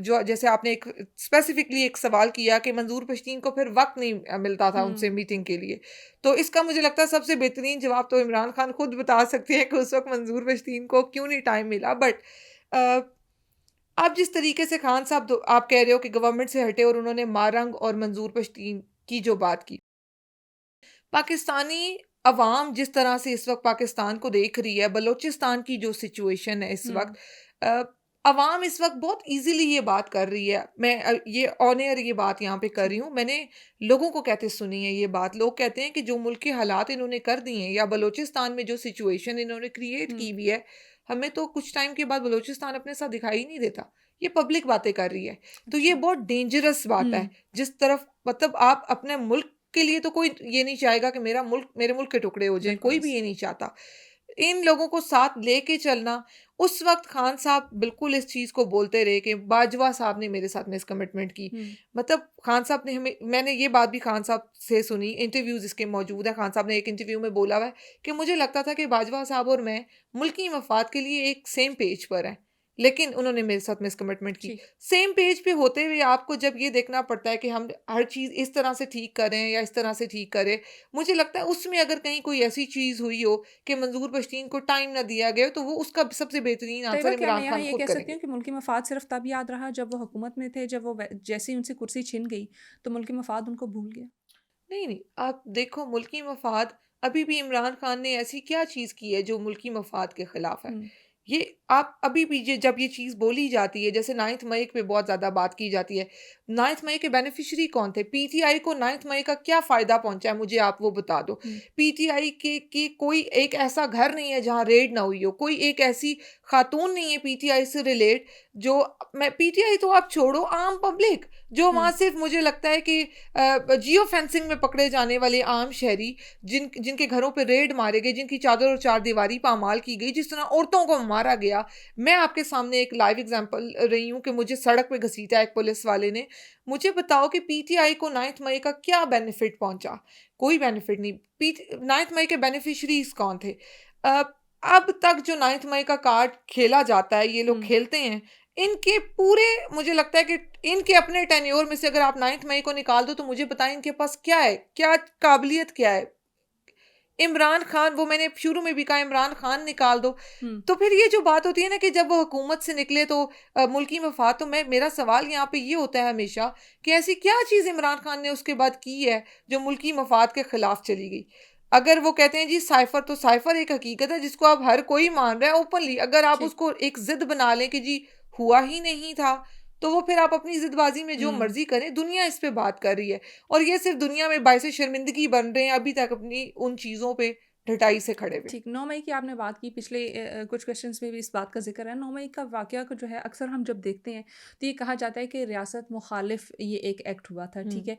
जो जैसे आपने एक स्पेसिफिकली एक सवाल किया कि मंजूर पश्तीन को फिर वक़्त नहीं मिलता था उनसे हुँ। मीटिंग के लिए। तो इसका मुझे लगता है सबसे बेहतरीन जवाब तो इमरान खान खुद बता सकते हैं कि उस वक़्त मंजूर पश्तीन को क्यों नहीं टाइम मिला। बट अ, आप जिस तरीके से खान साहब आप कह रहे हो कि गवर्नमेंट से हटे और उन्होंने मारंग और मंजूर पश्तीन की जो बात की। पाकिस्तानी अवाम जिस तरह से इस वक़्त पाकिस्तान को देख रही है, बलूचिस्तान की जो सिचुएशन है इस वक़्त हुँ, अ, अवाम इस वक्त बहुत इजीली ये बात कर रही है। मैं ये ऑन एयर ये बात यहाँ पे कर रही हूँ, मैंने लोगों को कहते सुनी है ये बात। लोग कहते हैं कि जो मुल्क के हालात इन्होंने कर दिए हैं, या बलूचिस्तान में जो सिचुएशन इन्होंने क्रिएट की हुई है, हमें तो कुछ टाइम के बाद बलूचिस्तान अपने साथ दिखाई ही नहीं देता। ये पब्लिक बातें कर रही है, तो ये बहुत डेंजरस बात है। जिस तरफ मतलब आप अपने मुल्क के लिए तो कोई ये नहीं चाहेगा कि मेरा मुल्क, मेरे मुल्क के टुकड़े हो जाए, कोई भी ये नहीं चाहता। इन लोगों को साथ लेके चलना। उस वक्त खान साहब बिल्कुल इस चीज़ को बोलते रहे कि बाजवा साहब ने मेरे साथ मिस कमिटमेंट की। मतलब खान साहब ने हमें, मैंने ये बात भी खान साहब से सुनी, इंटरव्यूज़ इसके मौजूद है। खान साहब ने एक इंटरव्यू में बोला हुआ है कि मुझे लगता था कि बाजवा साहब और मैं मुल्की मफाद के लिए एक सेम पेज पर हैं, लेकिन उन्होंने मेरे साथ मिस कमिटमेंट की। सेम पेज पे होते हुए आपको जब ये देखना पड़ता है कि हम हर चीज़ इस तरह से ठीक करें या इस तरह से ठीक करें, मुझे लगता है उसमें अगर कहीं कोई ऐसी चीज़ हुई हो कि मंजूर पश्तीन को टाइम ना दिया गया, तो वो उसका सबसे बेहतरीन आंसर इमरान खान ये खुद कह सकती करेंगे। हूँ कि मुल्की मफाद सिर्फ तब याद रहा जब वो हुकूमत में थे, जब वो जैसे ही उनसे कुर्सी छिन गई तो मुल्की मफाद उनको भूल गया। नहीं नहीं, आप देखो मुल्की मफाद, अभी भी इमरान खान ने ऐसी क्या चीज़ की है जो मुल्की मफाद के खिलाफ है? ये आप अभी भी जब ये चीज़ बोली जाती है, जैसे 9 मई पे बहुत ज़्यादा बात की जाती है, 9 मई के बेनिफिशियरी कौन थे? पीटीआई को 9 मई का क्या फ़ायदा पहुंचा है, मुझे आप वो बता दो। पीटीआई के कोई एक ऐसा घर नहीं है जहां रेड ना हुई हो, कोई एक ऐसी खातून नहीं है पीटीआई से रिलेट जो, मैं पीटीआई तो आप छोड़ो, आम पब्लिक जो वहाँ सिर्फ मुझे लगता है कि जियो फेंसिंग में पकड़े जाने वाले आम शहरी, जिनके घरों पे रेड मारे गए, जिनकी चादर और चार दीवारी पामाल की गई, जिस तरह औरतों को मारा गया। मैं आपके सामने एक लाइव एग्जांपल रही हूँ कि मुझे सड़क पे घसीटा एक पुलिस वाले ने। मुझे बताओ कि पीटीआई को 9 मई का क्या बेनिफिट पहुंचा? कोई बेनिफिट नहीं। 9 मई के बेनिफिशरीज कौन थे? अब तक जो 9 मई का कार्ड खेला जाता है, ये लोग खेलते हैं, इनके पूरे, मुझे लगता है कि इनके अपने टेन्योर में से अगर आप 9 मई को निकाल दो तो मुझे बताएं इनके पास क्या है, क्या काबिलियत क्या है। इमरान खान, वो मैंने शुरू में भी कहा, इमरान खान निकाल दो। तो फिर ये जो बात होती है ना कि जब वो हुकूमत से निकले तो मुल्की मफाद, तो मेरा सवाल यहाँ पे ये होता है हमेशा कि ऐसी क्या चीज़ इमरान खान ने उसके बाद की है जो मुल्की मफाद के खिलाफ चली गई। अगर वो कहते हैं जी साइफर, तो साइफर एक हकीकत है जिसको आप हर कोई मान रहा है ओपनली। अगर आप उसको एक जिद बना लें कि जी हुआ ही नहीं था, तो वो फिर आप अपनी जिदबाजी में जो मर्जी करें, दुनिया इस पे बात कर रही है और ये सिर्फ दुनिया में बायसे शर्मिंदगी बन रहे हैं अभी तक अपनी उन चीज़ों पे ढटाई से खड़े हुए। ठीक, 9 मई की आपने बात की, पिछले कुछ क्वेश्चंस में भी इस बात का जिक्र है। 9 मई का वाकया को जो है अक्सर हम जब देखते हैं तो ये कहा जाता है कि रियासत मुखालिफ ये एक एक्ट हुआ था, ठीक है।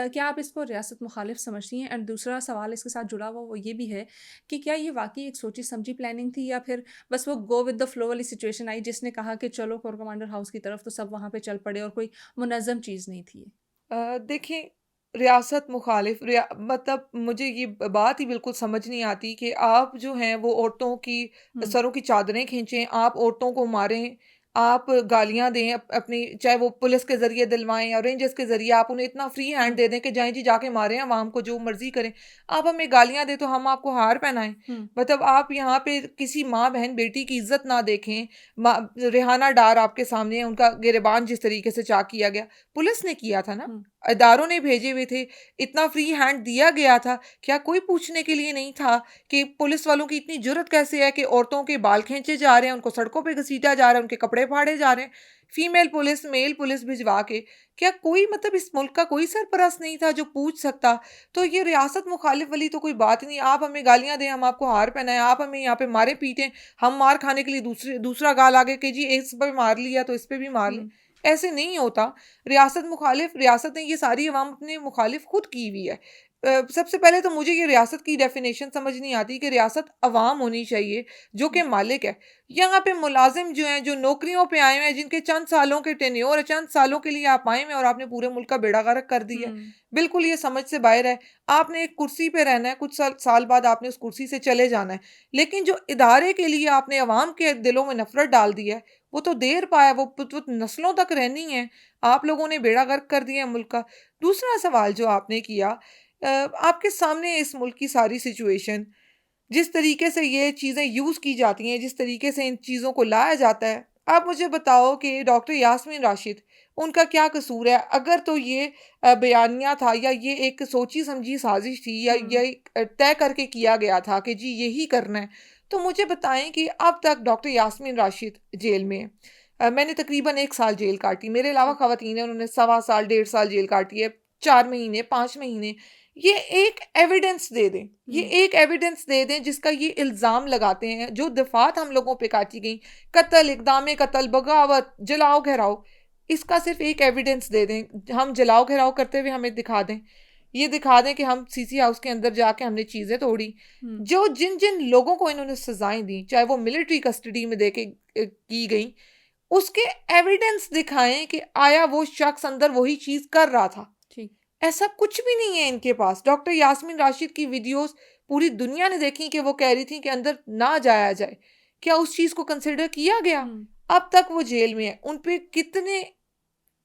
क्या आप इसको रियासत मुखालिफ समझती हैं? एंड दूसरा सवाल इसके साथ जुड़ा हुआ वो ये भी है कि क्या ये वाकई एक सोची समझी प्लानिंग थी, या फिर बस वो गो विद द फ्लो वाली सिचुएशन आई जिसने कहा कि चलो कोर कमांडर हाउस की तरफ, तो सब वहाँ पे चल पड़े और कोई मुनज़्ज़म चीज़ नहीं थी? देखिए, रियासत मुखालिफ मतलब मुझे ये बात ही बिल्कुल समझ नहीं आती कि आप जो हैं वो औरतों की सरों की चादरें खींचें, आप औरतों को मारें, आप गालियां दें अपनी, चाहे वो पुलिस के ज़रिए दिलवाएं या रेंजर्स के ज़रिए, आप उन्हें इतना फ्री हैंड दे दें कि जाएं जी जाके मारें आवाम को, जो मर्जी करें। आप हमें गालियां दें तो हम आपको हार पहनाएं? मतलब आप यहाँ पे किसी माँ बहन बेटी की इज्जत ना देखें। रेहाना डार आपके सामने है, उनका गिरबान जिस तरीके से चाक किया गया, पुलिस ने किया था ना, इदारों ने भेजे हुए थे, इतना फ्री हैंड दिया गया था। क्या कोई पूछने के लिए नहीं था कि पुलिस वालों की इतनी जुर्रत कैसे है कि औरतों के बाल खींचे जा रहे हैं, उनको सड़कों पे घसीटा जा रहा है, उनके कपड़े फाड़े जा रहे हैं, फीमेल पुलिस मेल पुलिस भिजवा के? क्या कोई मतलब इस मुल्क का कोई सरपरस्त नहीं था जो पूछ सकता? तो ये रियासत मुखालिफ वाली तो कोई बात नहीं। आप हमें गालियां दें, हम आपको हार पहनाएं, आप हमें यहाँ पे मारे पीटें, हम मार खाने के लिए दूसरा गाल आगे कि जी इस पर मार लिया तो इस पे भी मार लें। ऐसे नहीं होता। रियासत मुखालिफ, रियासत ने ये सारी अवाम अपने मुखालिफ खुद की हुई है। सबसे पहले तो मुझे ये रियासत की डेफिनेशन समझ नहीं आती कि रियासत अवाम होनी चाहिए जो कि मालिक है। यहाँ पे मुलाजिम जो हैं, जो नौकरियों पे आए हुए हैं, जिनके चंद सालों के टेन्योर है, चंद सालों के लिए आप आए हुए हैं और आपने पूरे मुल्क का बेड़ा गर्क कर दिया है। बिल्कुल ये समझ से बाहर है। आपने एक कुर्सी पे रहना है, कुछ साल बाद आपने उस कुर्सी से चले जाना है, लेकिन जो इदारे के लिए आपने अवाम के दिलों में नफरत डाल दी है, वो तो देर पाया, वो नस्लों तक रहनी है। आप लोगों ने बेड़ा गर्क कर दिया मुल्क का। दूसरा सवाल जो आपने किया, आपके सामने इस मुल्क की सारी सिचुएशन, जिस तरीके से ये चीज़ें यूज़ की जाती हैं, जिस तरीके से इन चीज़ों को लाया जाता है, आप मुझे बताओ कि डॉक्टर यास्मीन राशिद, उनका क्या कसूर है? अगर तो ये बयानिया था या ये एक सोची समझी साजिश थी या ये तय करके किया गया था कि जी यही करना है, तो मुझे बताएं कि अब तक डॉक्टर यास्मीन राशिद जेल में है। मैंने तकरीबन 1 साल जेल काटी, मेरे अलावा खवातीन है उन्होंने 1.25 साल 1.5 साल जेल काटी है, 4 महीने 5 महीने। ये एक एविडेंस दे दें, ये एक एविडेंस दे दें जिसका ये इल्ज़ाम लगाते हैं, जो दफात हम लोगों पे काटी गई, कत्ल, इक़दाम कत्ल, बगावत, जलाओ घेराव, इसका सिर्फ एक एविडेंस दे दें। हम जलाओ घेराव करते हुए हमें दिखा दें, ये दिखा दें कि हम सीसी हाउस के अंदर जाके हमने चीज़ें तोड़ी। जो जिन जिन लोगों को इन्होंने सजाएं दी, चाहे वो मिलिट्री कस्टडी में दे के की गई, उसके एविडेंस दिखाएं कि आया वो शख्स अंदर वही चीज़ कर रहा था। ऐसा कुछ भी नहीं है इनके पास। डॉक्टर यास्मीन राशिद की वीडियोस पूरी दुनिया ने देखी कि वो कह रही थी कि अंदर ना जाया जाए, क्या उस चीज़ को कंसिडर किया गया? अब तक वो जेल में है। उन पे कितने,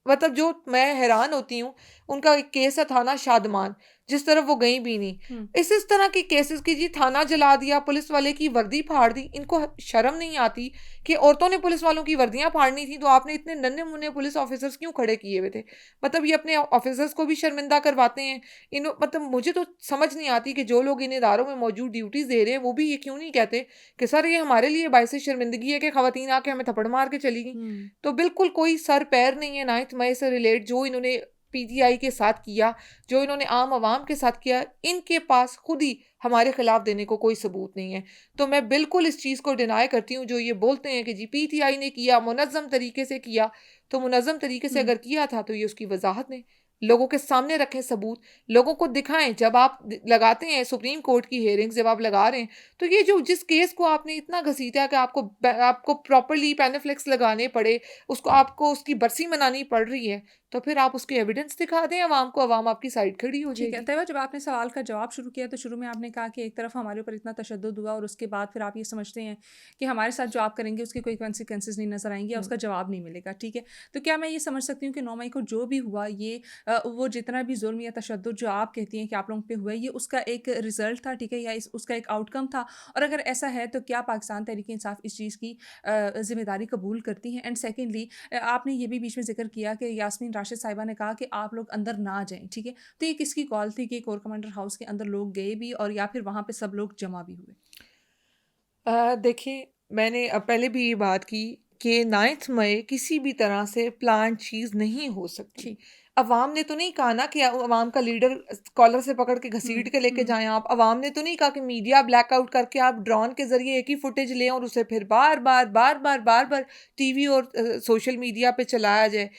मतलब जो मैं हैरान होती हूँ, उनका एक केस है थाना शादमान, जिस तरफ वो गई भी नहीं। इस तरह के केसेस की जी, थाना जला दिया, पुलिस वाले की वर्दी फाड़ दी। इनको शर्म नहीं आती कि औरतों ने पुलिस वालों की वर्दियां फाड़नी थी तो आपने इतने नन्हे मुन्ने पुलिस ऑफिसर्स क्यों खड़े किए हुए थे? मतलब ये अपने ऑफिसर्स को भी शर्मिंदा करवाते हैं। मतलब मुझे तो समझ नहीं आती कि जो लोग इन इदारों में मौजूद ड्यूटीज दे रहे हैं वो भी ये क्यों नहीं कहते कि सर ये हमारे लिए बायस शर्मिंदगी है कि खवातीन आके हमें थप्पड़ मार के चली गई। तो बिल्कुल कोई सर पैर नहीं है 9 मई से रिलेट जो इन्होंने पीटीआई के साथ किया, जो इन्होंने आम आवाम के साथ किया। इनके पास खुद ही हमारे खिलाफ देने को कोई सबूत नहीं है। तो मैं बिल्कुल इस चीज़ को डिनाई करती हूँ जो ये बोलते हैं कि जी पीटीआई ने किया, मुनज़्ज़म तरीके से किया। तो मुनज़्ज़म तरीके से अगर किया था तो ये उसकी वजाहत ने लोगों के सामने रखें, सबूत लोगों को दिखाएं। जब आप लगाते हैं सुप्रीम कोर्ट की हेयरिंग्स, जब आप लगा रहे हैं, तो ये जो जिस केस को आपने इतना घसीटा कि आपको प्रॉपरली पेनिफ्लेक्स लगाने पड़े, उसको आपको उसकी बरसी मनानी पड़ रही है, तो फिर आप उसके एविडेंस दिखा दें अवाम को, अवाम आपकी साइड खड़ी हो जाएगी। तैयबा, जब आपने सवाल का जवाब शुरू किया तो शुरू में आपने कहा कि एक तरफ हमारे ऊपर इतना तशद्दुद हुआ और उसके बाद फिर आप ये समझते हैं कि हमारे साथ जो आप करेंगे उसके कोई कॉन्सिक्वेंसेस नहीं नजर आएंगे या उसका जवाब नहीं मिलेगा। ठीक है, तो क्या मैं ये समझ सकती हूँ कि 9 मई को जो भी हुआ, ये वो जितना भी जुल्म या तशद्दुद जो आप कहती हैं कि आप लोगों पे हुआ, ये उसका एक रिजल्ट था? ठीक है, या उसका एक आउटकम था? और अगर ऐसा है तो क्या पाकिस्तान तहरीक इंसाफ इस चीज़ की जिम्मेदारी कबूल करती हैं? एंड सेकेंडली, आपने ये भी बीच में जिक्र किया कि यास्मीन राशिद साहिबा ने कहा कि आप लोग अंदर ना जाएं। ठीक है, तो ये किसकी कॉल थी कि कोर कमांडर हाउस के अंदर लोग गए भी और या फिर वहां पे सब लोग जमा भी हुए? देखिए, मैंने पहले भी ये बात की कि 9 मई किसी भी तरह से प्लान चीज़ नहीं हो सकती। अवाम ने तो नहीं कहा ना कि अवाम का लीडर कॉलर से पकड़ के घसीट के लेके जाएं आप। अवाम ने तो नहीं कहा कि मीडिया ब्लैकआउट करके आप ड्रोन के जरिए एक ही फुटेज लें और उसे फिर बार बार टीवी और सोशल मीडिया पे चलाया जाए।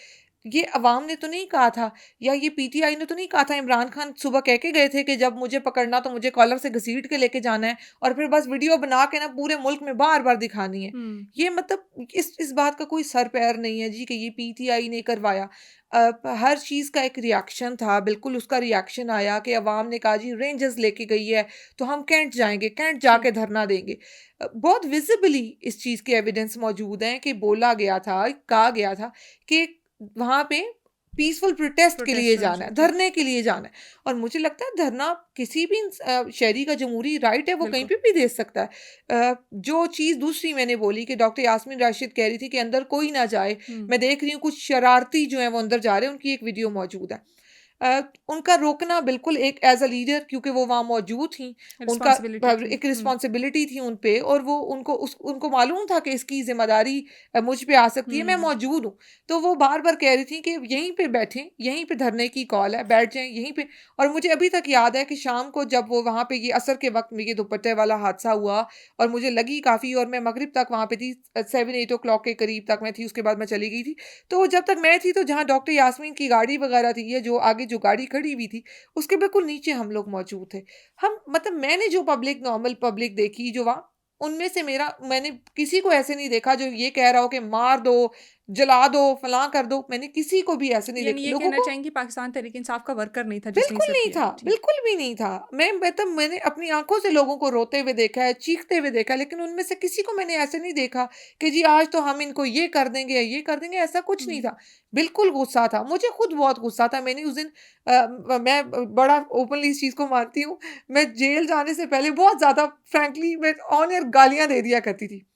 ये अवाम ने तो नहीं कहा था, या ये पीटीआई ने तो नहीं कहा था। इमरान खान सुबह कह के गए थे कि जब मुझे पकड़ना तो मुझे कॉलर से घसीट के लेके जाना है और फिर बस वीडियो बना के ना पूरे मुल्क में बार बार दिखानी है। ये मतलब इस बात का कोई सर पैर नहीं है जी कि ये पीटीआई ने करवाया। हर चीज़ का एक रिएक्शन था, बिल्कुल उसका रिएक्शन आया कि अवाम ने कहा जी रेंजर्स लेके गई है तो हम कैंट जाएंगे, कैंट जाके धरना देंगे। बहुत विजिबली इस चीज़ के एविडेंस मौजूद हैं कि बोला गया था, कहा गया था कि वहाँ पे पीसफुल प्रोटेस्ट के लिए जाना है, धरने के लिए जाना है। और मुझे लगता है धरना किसी भी शहरी का जमहूरी राइट है, वो कहीं पे भी दे सकता है। जो चीज़ दूसरी मैंने बोली कि डॉक्टर यास्मीन राशिद कह रही थी कि अंदर कोई ना जाए, मैं देख रही हूँ कुछ शरारती जो है वो अंदर जा रहे हैं, उनकी एक वीडियो मौजूद है। उनका रोकना बिल्कुल एक एज अ लीडर, क्योंकि वो वहाँ मौजूद थी, उनका एक रिस्पॉन्सिबिलिटी थी उन पे, और वो उनको मालूम था कि इसकी जिम्मेदारी मुझ पे आ सकती है, मैं मौजूद हूँ। तो वो बार बार कह रही थी कि यहीं पे बैठें, यहीं पे धरने की कॉल है, बैठ जाएं यहीं पे। और मुझे अभी तक याद है कि शाम को जब वो वहाँ पे ये असर के वक्त में ये दुपट्टे वाला हादसा हुआ और मुझे लगी काफ़ी, और मैं मगरिब तक वहाँ पे थी, 7-8 o'clock के करीब तक मैं थी, उसके बाद मैं चली गई थी। तो जब तक मैं थी तो जहाँ डॉक्टर यास्मीन की गाड़ी वगैरह थी, ये जो आगे जो गाड़ी खड़ी हुई थी उसके बिल्कुल नीचे हम लोग मौजूद थे। हम मतलब मैंने जो नॉर्मल पब्लिक देखी जो वहाँ, उनमें से मैंने किसी को ऐसे नहीं देखा जो ये कह रहा हो कि मार दो, जला दो, फलां कर दो। मैंने किसी को भी ऐसे नहीं देखा। ये कहना चाहेंगे पाकिस्तान तहरीक इंसाफ का वर्कर नहीं था? बिल्कुल नहीं था, बिल्कुल भी नहीं था। मैंने अपनी आंखों से लोगों को रोते हुए देखा है, चीखते हुए देखा, लेकिन उनमें से किसी को मैंने ऐसे नहीं देखा कि जी आज तो हम इनको ये कर देंगे या ये कर देंगे, ऐसा कुछ नहीं था। बिल्कुल गुस्सा था, मुझे खुद बहुत गुस्सा था। मैंने उस दिन मैं बड़ा ओपनली इस चीज़ को मानती हूँ, मैं जेल जाने से पहले बहुत ज़्यादा फ्रैंकली मैं ऑन एयर गालियाँ दे दिया करती थी,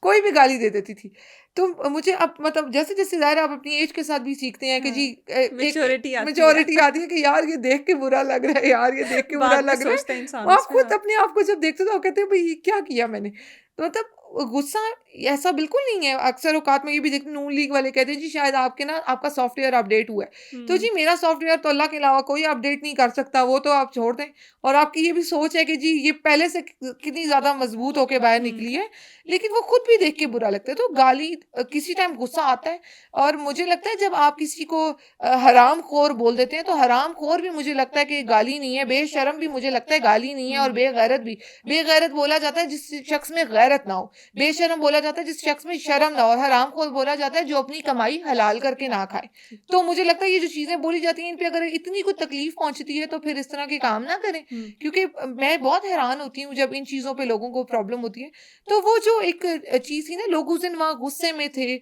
कोई भी गाली दे देती थी। तो मुझे अब मतलब जैसे जैसे ज़ाहिर आप अपनी एज के साथ भी सीखते हैं कि जी मैच्योरिटी आती है कि यार ये देख के बुरा लग रहा है, यार ये देख के बुरा लग रहा है। आप खुद अपने आप को जब देखते हो तो कहते हो भाई ये क्या किया मैंने। तो मतलब गुस्सा ऐसा बिल्कुल नहीं है। अक्सर औकात में ये भी देखते नून लीग वाले कहते हैं जी शायद आपका सॉफ्टवेयर अपडेट हुआ है। तो जी मेरा सॉफ्टवेयर तो अल्लाह के अलावा कोई अपडेट नहीं कर सकता, वो तो आप छोड़ दें। और आपकी ये भी सोच है कि जी ये पहले से कितनी ज़्यादा मजबूत होके बाहर निकली है, लेकिन वो खुद भी देख के बुरा लगता है। तो गाली किसी टाइम गुस्सा आता है, और मुझे लगता है जब आप किसी को हराम खोर बोल देते हैं, तो हराम खोर भी मुझे लगता है कि गाली नहीं है, बेशर्म भी मुझे लगता है गाली नहीं है, और बेगैरत भी। बेगैरत बोला जाता है जिस शख्स में गैरत ना हो, बेशर्म बोला जाता है जिस शख्स में शर्म ना हो, और हरामखोर बोला जाता है जो अपनी कमाई हलाल करके ना खाए। तो मुझे लगता है ये जो चीजें बोली जाती हैं, इन पे अगर इतनी कोई तकलीफ पहुंचती है तो फिर इस तरह के काम ना करें। क्योंकि मैं बहुत हैरान होती हूँ जब इन चीजों पे लोगों को प्रॉब्लम होती है। तो वो जो एक चीज थी ना, लोग उस दिन वहां गुस्से में थे,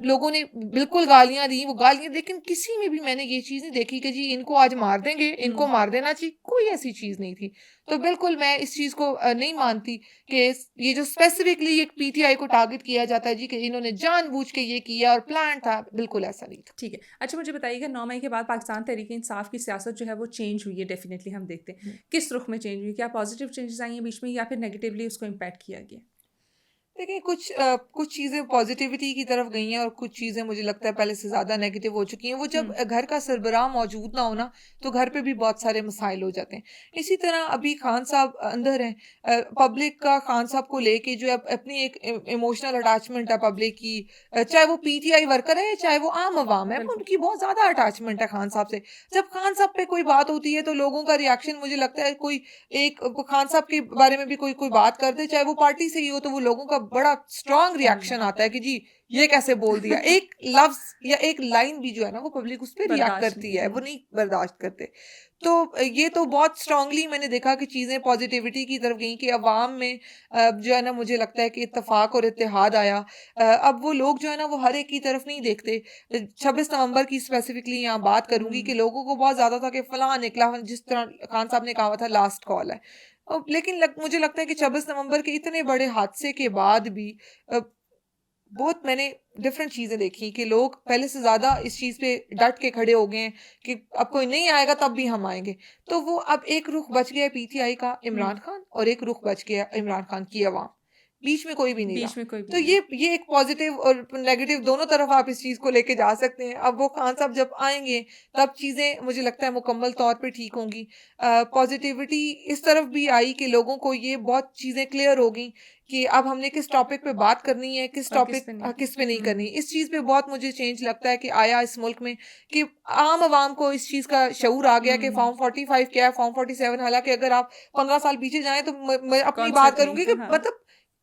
लोगों ने बिल्कुल गालियां दी, वो गालियां, लेकिन किसी में भी मैंने ये चीज नहीं देखी कि जी इनको आज मार देंगे, इनको मार देना चाहिए, कोई ऐसी चीज नहीं थी। तो बिल्कुल मैं इस चीज को नहीं मानती कि ये जो स्पेसिफिकली एक पीटीआई को टारगेट किया जाता है जी कि इन्होंने जानबूझ के ये किया और प्लान था, बिल्कुल ऐसा नहीं था। ठीक है। अच्छा, मुझे बताइएगा 9 मई के बाद पाकिस्तान तहरीक इंसाफ की सियासत जो है वो चेंज हुई है, डेफिनेटली हम देखते हैं। किस रुख में चेंज हुई? क्या पॉजिटिव चेंजेस आई हैं बीच में, या फिर नेगेटिवली उसको इम्पैक्ट किया गया? देखिए कुछ चीज़ें पॉजिटिविटी की तरफ गई हैं, और कुछ चीज़ें मुझे लगता है पहले से ज़्यादा नेगेटिव हो चुकी हैं। वो जब घर का सरबराह मौजूद ना हो ना, तो घर पे भी बहुत सारे मसाइल हो जाते हैं। इसी तरह अभी खान साहब अंदर हैं, पब्लिक का खान साहब को लेके जो है अपनी एक इमोशनल अटैचमेंट है पब्लिक की, चाहे वो पीटीआई वर्कर है चाहे वो आम आवाम है, उनकी बहुत ज़्यादा अटैचमेंट है खान साहब से। जब खान साहब पे कोई बात होती है तो लोगों का रिएक्शन, मुझे लगता है कोई एक खान साहब के बारे में भी कोई कोई बात कर दे, चाहे वो पार्टी से ही हो, तो वो लोगों का बड़ा स्ट्रॉन्ग रिएक्शन आता है कि जी ये कैसे बोल दिया। एक लफ्ज या एक लाइन भी जो है ना, वो पब्लिक उस पर रिएक्ट करती है, वो नहीं बर्दाश्त करते। तो ये तो बहुत स्ट्रांगली मैंने देखा कि चीज़ें पॉजिटिविटी की तरफ गई, कि अवाम में जो है ना, मुझे लगता है कि इत्तेफाक और इत्तेहाद आया। अब वो लोग जो है ना, वो हर एक की तरफ नहीं देखते। 26 नवंबर की स्पेसिफिकली यहाँ बात करूंगी कि लोगों को बहुत ज़्यादा था कि फलां निकला, जिस तरह खान साहब ने कहा था लास्ट कॉल है। लेकिन मुझे लगता है कि 26 नवंबर के इतने बड़े हादसे के बाद भी बहुत मैंने डिफरेंट चीज़ें देखी कि लोग पहले से ज़्यादा इस चीज़ पे डट के खड़े हो गए हैं कि अब कोई नहीं आएगा तब भी हम आएंगे। तो वो अब एक रुख बच गया है पीटीआई का, इमरान खान, और एक रुख बच गया इमरान खान की आवाम, बीच में कोई भी नहीं बीच में कोई रहा। भी तो ये एक पॉजिटिव और नेगेटिव दोनों तरफ आप इस चीज़ को लेके जा सकते हैं। अब वो खान साहब जब आएंगे तब चीज़ें मुझे लगता है मुकम्मल तौर पे ठीक होंगी। पॉजिटिविटी इस तरफ भी आई कि लोगों को ये बहुत चीज़ें क्लियर हो गई कि अब हमने किस टॉपिक पे बात करनी है, किस टॉपिक किस पे नहीं करनी। इस चीज़ पे बहुत मुझे चेंज लगता है कि आया इस मुल्क में, कि आम आवाम को इस चीज़ का शऊर आ गया कि फॉर्म 45 क्या है, फॉर्म 47। हालांकि अगर आप 15 साल पीछे जाएं तो मैं अपनी बात करूंगी कि मतलब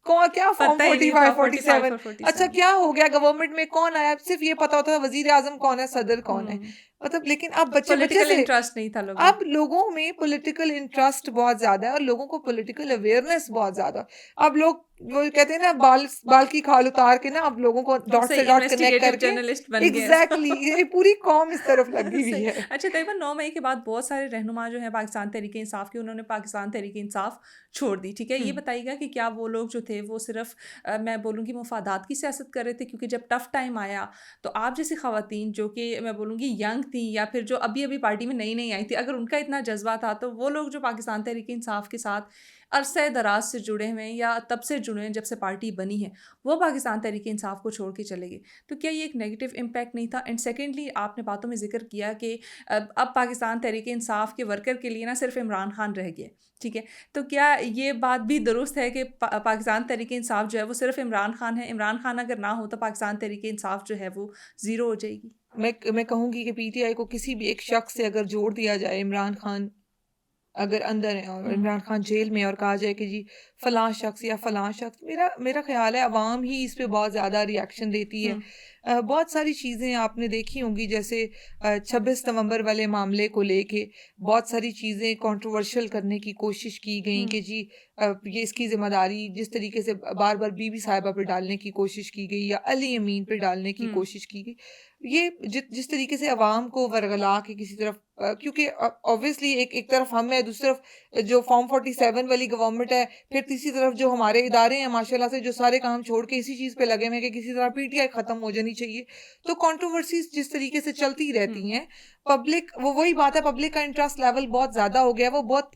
कौन क्या फॉर्म 45 47, अच्छा क्या हो गया, गवर्नमेंट में कौन आया, सिर्फ ये पता होता है वजीर आजम कौन है, सदर कौन है, मतलब। लेकिन अब बच्चे से इंटरेस्ट नहीं था लोगों, अब लोगों में पॉलिटिकल इंटरेस्ट बहुत ज्यादा है, और लोगों को पॉलिटिकल अवेयरनेस बहुत ज्यादा। अब लोग वो कहते हैं ना, बाल की खाल उतार के ना, अब लोगों को डॉट से डॉट कनेक्ट करके जर्नलिस्ट बन गए। एग्जैक्टली ये पूरी कौम इस तरफ लगी हुई है। अच्छा, तकरीबन 9 मई के बाद बहुत सारे रहनुमा जो है पाकिस्तान तहरीक इंसाफ के, उन्होंने पाकिस्तान तहरीक इंसाफ छोड़ दी, ठीक है। ये बताइएगा कि क्या वो लोग जो थे वो सिर्फ मैं बोलूँगी मुफादात की सियासत कर रहे थे, क्योंकि जब टफ टाइम आया तो आप जैसी ख़वातीन जो कि मैं बोलूँगी यंग थी, या फिर जो अभी अभी पार्टी में नई नई आई थी, अगर उनका इतना जज्बा था, तो वो लोग जो पाकिस्तान तहरीक इंसाफ के साथ अरसे दराज से जुड़े हुए हैं, या तब से जुड़े हैं जब से पार्टी बनी है, वो पाकिस्तान तहरीक इंसाफ को छोड़ के चले गए, तो क्या ये एक नेगेटिव इम्पैक्ट नहीं था? एंड सेकेंडली, आपने बातों में जिक्र किया कि अब पाकिस्तान तहरीक इंसाफ के वर्कर के लिए ना सिर्फ इमरान खान रह गए, ठीक है। तो क्या ये बात भी दुरुस्त है कि पाकिस्तान तहरीक इंसाफ जो है वो सिर्फ इमरान खान है? इमरान खान अगर ना हो तो पाकिस्तान तहरीक इंसाफ जो है वो ज़ीरो हो जाएगी? मैं कहूँगी कि पीटीआई को किसी भी एक शख्स से अगर जोड़ दिया जाए, इमरान खान अगर अंदर है और इमरान खान जेल में, और कहा जाए कि जी फलां शख्स या फलां शख्स, मेरा ख्याल है अवाम ही इस पे बहुत ज़्यादा रिएक्शन देती है। बहुत सारी चीज़ें आपने देखी होंगी, जैसे 26 नवंबर वाले मामले को लेके बहुत सारी चीज़ें कंट्रोवर्शियल करने की कोशिश की गई कि जी ये इसकी ज़िम्मेदारी जिस तरीके से बार बार बीबी साहिबा पे डालने की कोशिश की गई, या अली अमीन पे डालने की कोशिश की गई, ये जिस तरीके से अवाम को वरगला के किसी तरफ, क्योंकि ऑब्वियसली एक तरफ हम है, दूसरी तरफ जो फॉर्म 47 वाली गवर्नमेंट है, फिर तीसरी तरफ जो हमारे इदारे हैं माशाल्लाह से, जो सारे काम छोड़ के इसी चीज़ पे लगे हुए हैं कि किसी तरह पीटीआई ख़त्म हो जानी चाहिए। तो कंट्रोवर्सीज जिस तरीके से चलती रहती हैं, पब्लिक वो वही बात है, पब्लिक का इंटरेस्ट लेवल बहुत ज़्यादा हो गया है, वो बहुत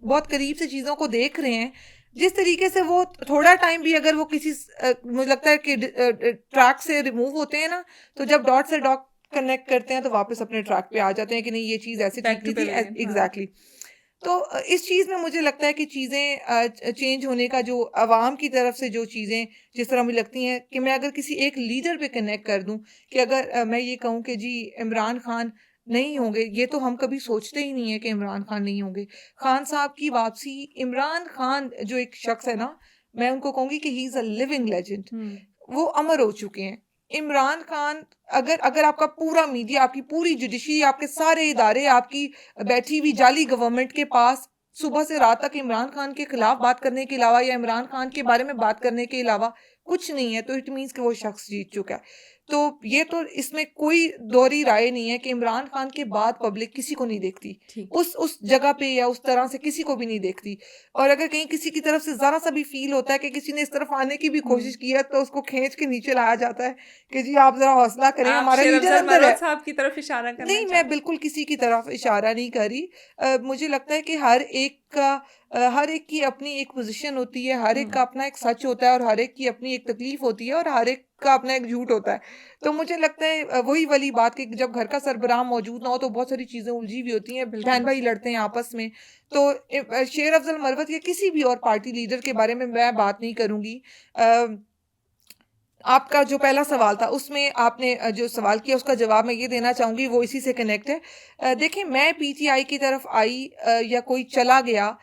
बहुत करीब से चीज़ों को देख रहे हैं। जिस तरीके से वो थोड़ा टाइम भी अगर वो किसी मुझे लगता है कि ट्रैक से रिमूव होते हैं ना, तो जब डॉट से डॉट कनेक्ट करते हैं तो वापस अपने ट्रैक पे आ जाते हैं कि नहीं ये चीज़ ऐसे ठीक नहीं थी। एग्जैक्टली। तो इस चीज़ में मुझे लगता है कि चीज़ें चेंज होने का जो आवाम की तरफ से जो चीज़ें जिस तरह मुझे लगती हैं कि मैं अगर किसी एक लीडर पे कनेक्ट कर दूं कि अगर मैं ये कहूं कि जी इमरान खान नहीं होंगे, ये तो हम कभी सोचते ही नहीं है कि इमरान खान नहीं होंगे। खान साहब की वापसी, इमरान खान जो एक शख्स है ना, मैं उनको कहूँगी कि he is a living legend, वो अमर हो चुके हैं। इमरान खान, अगर अगर आपका पूरा मीडिया, आपकी पूरी जुडिशरी, आपके सारे इदारे, आपकी बैठी हुई जाली गवर्नमेंट के पास सुबह से रात तक इमरान खान के खिलाफ बात करने के अलावा या इमरान खान के बारे में बात करने के अलावा कुछ नहीं है, तो इट मीन्स कि वो शख्स जीत चुका है। तो ये तो इसमें कोई दोहरी राय नहीं है कि इमरान खान के बाद पब्लिक किसी को नहीं देखती, उस जगह पे या उस तरह से किसी को भी नहीं देखती। और अगर कहीं किसी की तरफ से जरा सा भी फील होता है कि किसी ने इस तरफ आने की भी कोशिश की है, तो उसको खींच के नीचे लाया जाता है कि जी आप जरा हौसला करें, हमारा लीडर अंदर है। साहब की तरफ इशारा करना नहीं, मैं बिल्कुल किसी की तरफ इशारा नहीं कर रही। मुझे लगता है कि हर एक की अपनी एक पोजीशन होती है, हर एक का अपना एक सच होता है और हर एक की अपनी एक तकलीफ होती है और हर एक का अपना एक झूठ होता है। तो मुझे लगता है वही वाली बात कि जब घर का सरबराह मौजूद ना हो तो बहुत सारी चीजें उलझी हुई होती हैं, बहन भाई लड़ते हैं आपस में। तो शेर अफजल मरवत या किसी भी और पार्टी लीडर के बारे में मैं बात नहीं करूंगी। आपका जो पहला सवाल था उसमें आपने जो सवाल किया उसका जवाब मैं ये देना चाहूंगी, वो इसी से कनेक्ट है। देखिए, मैं पीटीआई की तरफ आई या कोई चला गया,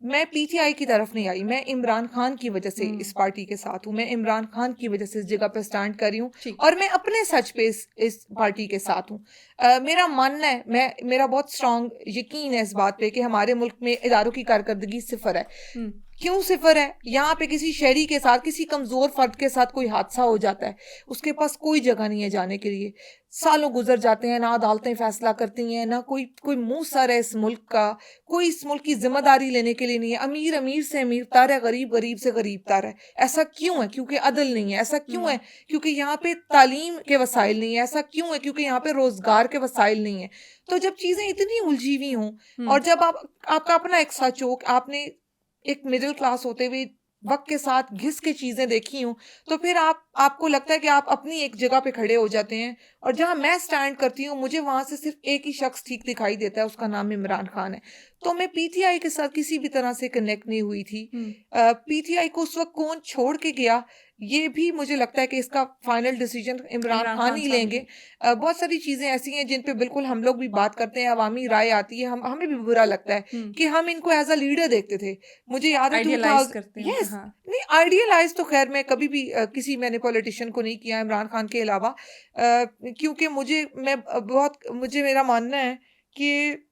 मैं पीटीआई की तरफ नहीं आई, मैं इमरान खान की वजह से इस पार्टी के साथ हूँ, मैं इमरान खान की वजह से इस जगह पे स्टैंड कर रही हूँ और मैं अपने सच पे इस पार्टी के साथ हूँ। मेरा मानना है, मेरा बहुत स्ट्रांग यकीन है इस बात पे कि हमारे मुल्क में इदारों की कारकर्दगी सिफर है। क्यों सिफर है? यहाँ पे किसी शहरी के साथ, किसी कमजोर फर्द के साथ कोई हादसा हो जाता है, उसके पास कोई जगह नहीं है जाने के लिए। सालों गुजर जाते हैं, ना अदालतें फैसला करती हैं, ना कोई कोई मुंह सर है इस मुल्क का, कोई इस मुल्क की जिम्मेदारी लेने के लिए नहीं है। अमीर अमीर से अमीर तार है, गरीब गरीब से गरीब तार है। ऐसा क्यों है? क्योंकि अदल नहीं है। ऐसा क्यों है? क्योंकि यहाँ पे तालीम के वसाइल नहीं है। ऐसा क्यों है? क्योंकि यहाँ पे रोजगार के वसाइल नहीं है। तो जब चीजें इतनी उलझी हुई हों और जब आपका अपना एक सच हो, आपने एक मिडिल क्लास होते हुए वक्त के साथ घिस के चीजें देखी हूं, तो फिर आपको लगता है कि आप अपनी एक जगह पे खड़े हो जाते हैं। और जहां मैं स्टैंड करती हूँ, मुझे वहां से सिर्फ एक ही शख्स ठीक दिखाई देता है, उसका नाम इमरान खान है। तो मैं पीटीआई के साथ किसी भी तरह से कनेक्ट नहीं हुई थी। पीटीआई को उस वक्त कौन छोड़ के गया, ये भी मुझे लगता है कि इसका फाइनल डिसीजन इमरान खान ही लेंगे। बहुत सारी चीजें ऐसी हैं जिन पे बिल्कुल हम लोग भी बात करते हैं, अवामी राय आती है, हमें भी बुरा लगता है कि हम इनको एज अ लीडर देखते थे। मुझे याद है यस, नहीं आइडियलाइज तो खैर मैं कभी भी किसी मैंने पॉलिटिशियन को नहीं किया इमरान खान के अलावा, क्योंकि मुझे मेरा मानना है कि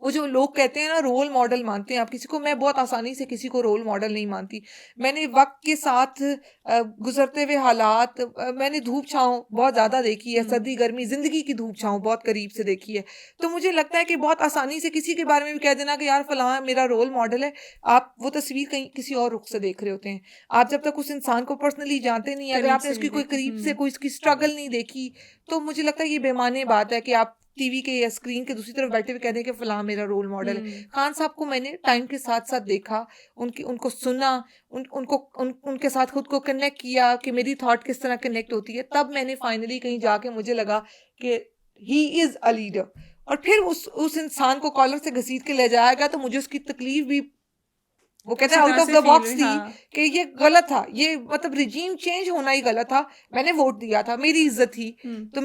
वो जो लोग कहते हैं ना रोल मॉडल मानते हैं आप किसी को, मैं बहुत आसानी से किसी को रोल मॉडल नहीं मानती। मैंने वक्त के साथ गुजरते हुए हालात, मैंने धूप छाँव बहुत ज़्यादा देखी है, सर्दी गर्मी जिंदगी की धूप छाँव बहुत करीब से देखी है। तो मुझे लगता है कि बहुत आसानी से किसी के बारे में भी कह देना कि यार फलां मेरा रोल मॉडल है, आप वो तस्वीर कहीं किसी और रुख से देख रहे होते हैं। आप जब तक उस इंसान को पर्सनली जानते नहीं, अगर आपने उसकी कोई करीब से कोई उसकी स्ट्रगल नहीं देखी, तो मुझे लगता है ये बेमानी बात है कि आप टीवी के या स्क्रीन के दूसरी तरफ बैठे हुए कहते हैं कि फलां मेरा रोल मॉडल है। खान साहब को मैंने टाइम के साथ साथ देखा, उनको सुना, उनके साथ खुद को कनेक्ट किया कि मेरी थॉट किस तरह कनेक्ट होती है। तब मैंने फाइनली कहीं जाके मुझे लगा कि ही इज अ लीडर। और फिर उस इंसान को कॉलर से घसीट के ले जाया गया, तो मुझे उसकी तकलीफ भी, वो कहते हैं आउट ऑफ द बॉक्स थी कि ये गलत था, ये मतलब रिजीम चेंज होना ही गलत था। मैंने वोट दिया था, मेरी इज्जत थी। तो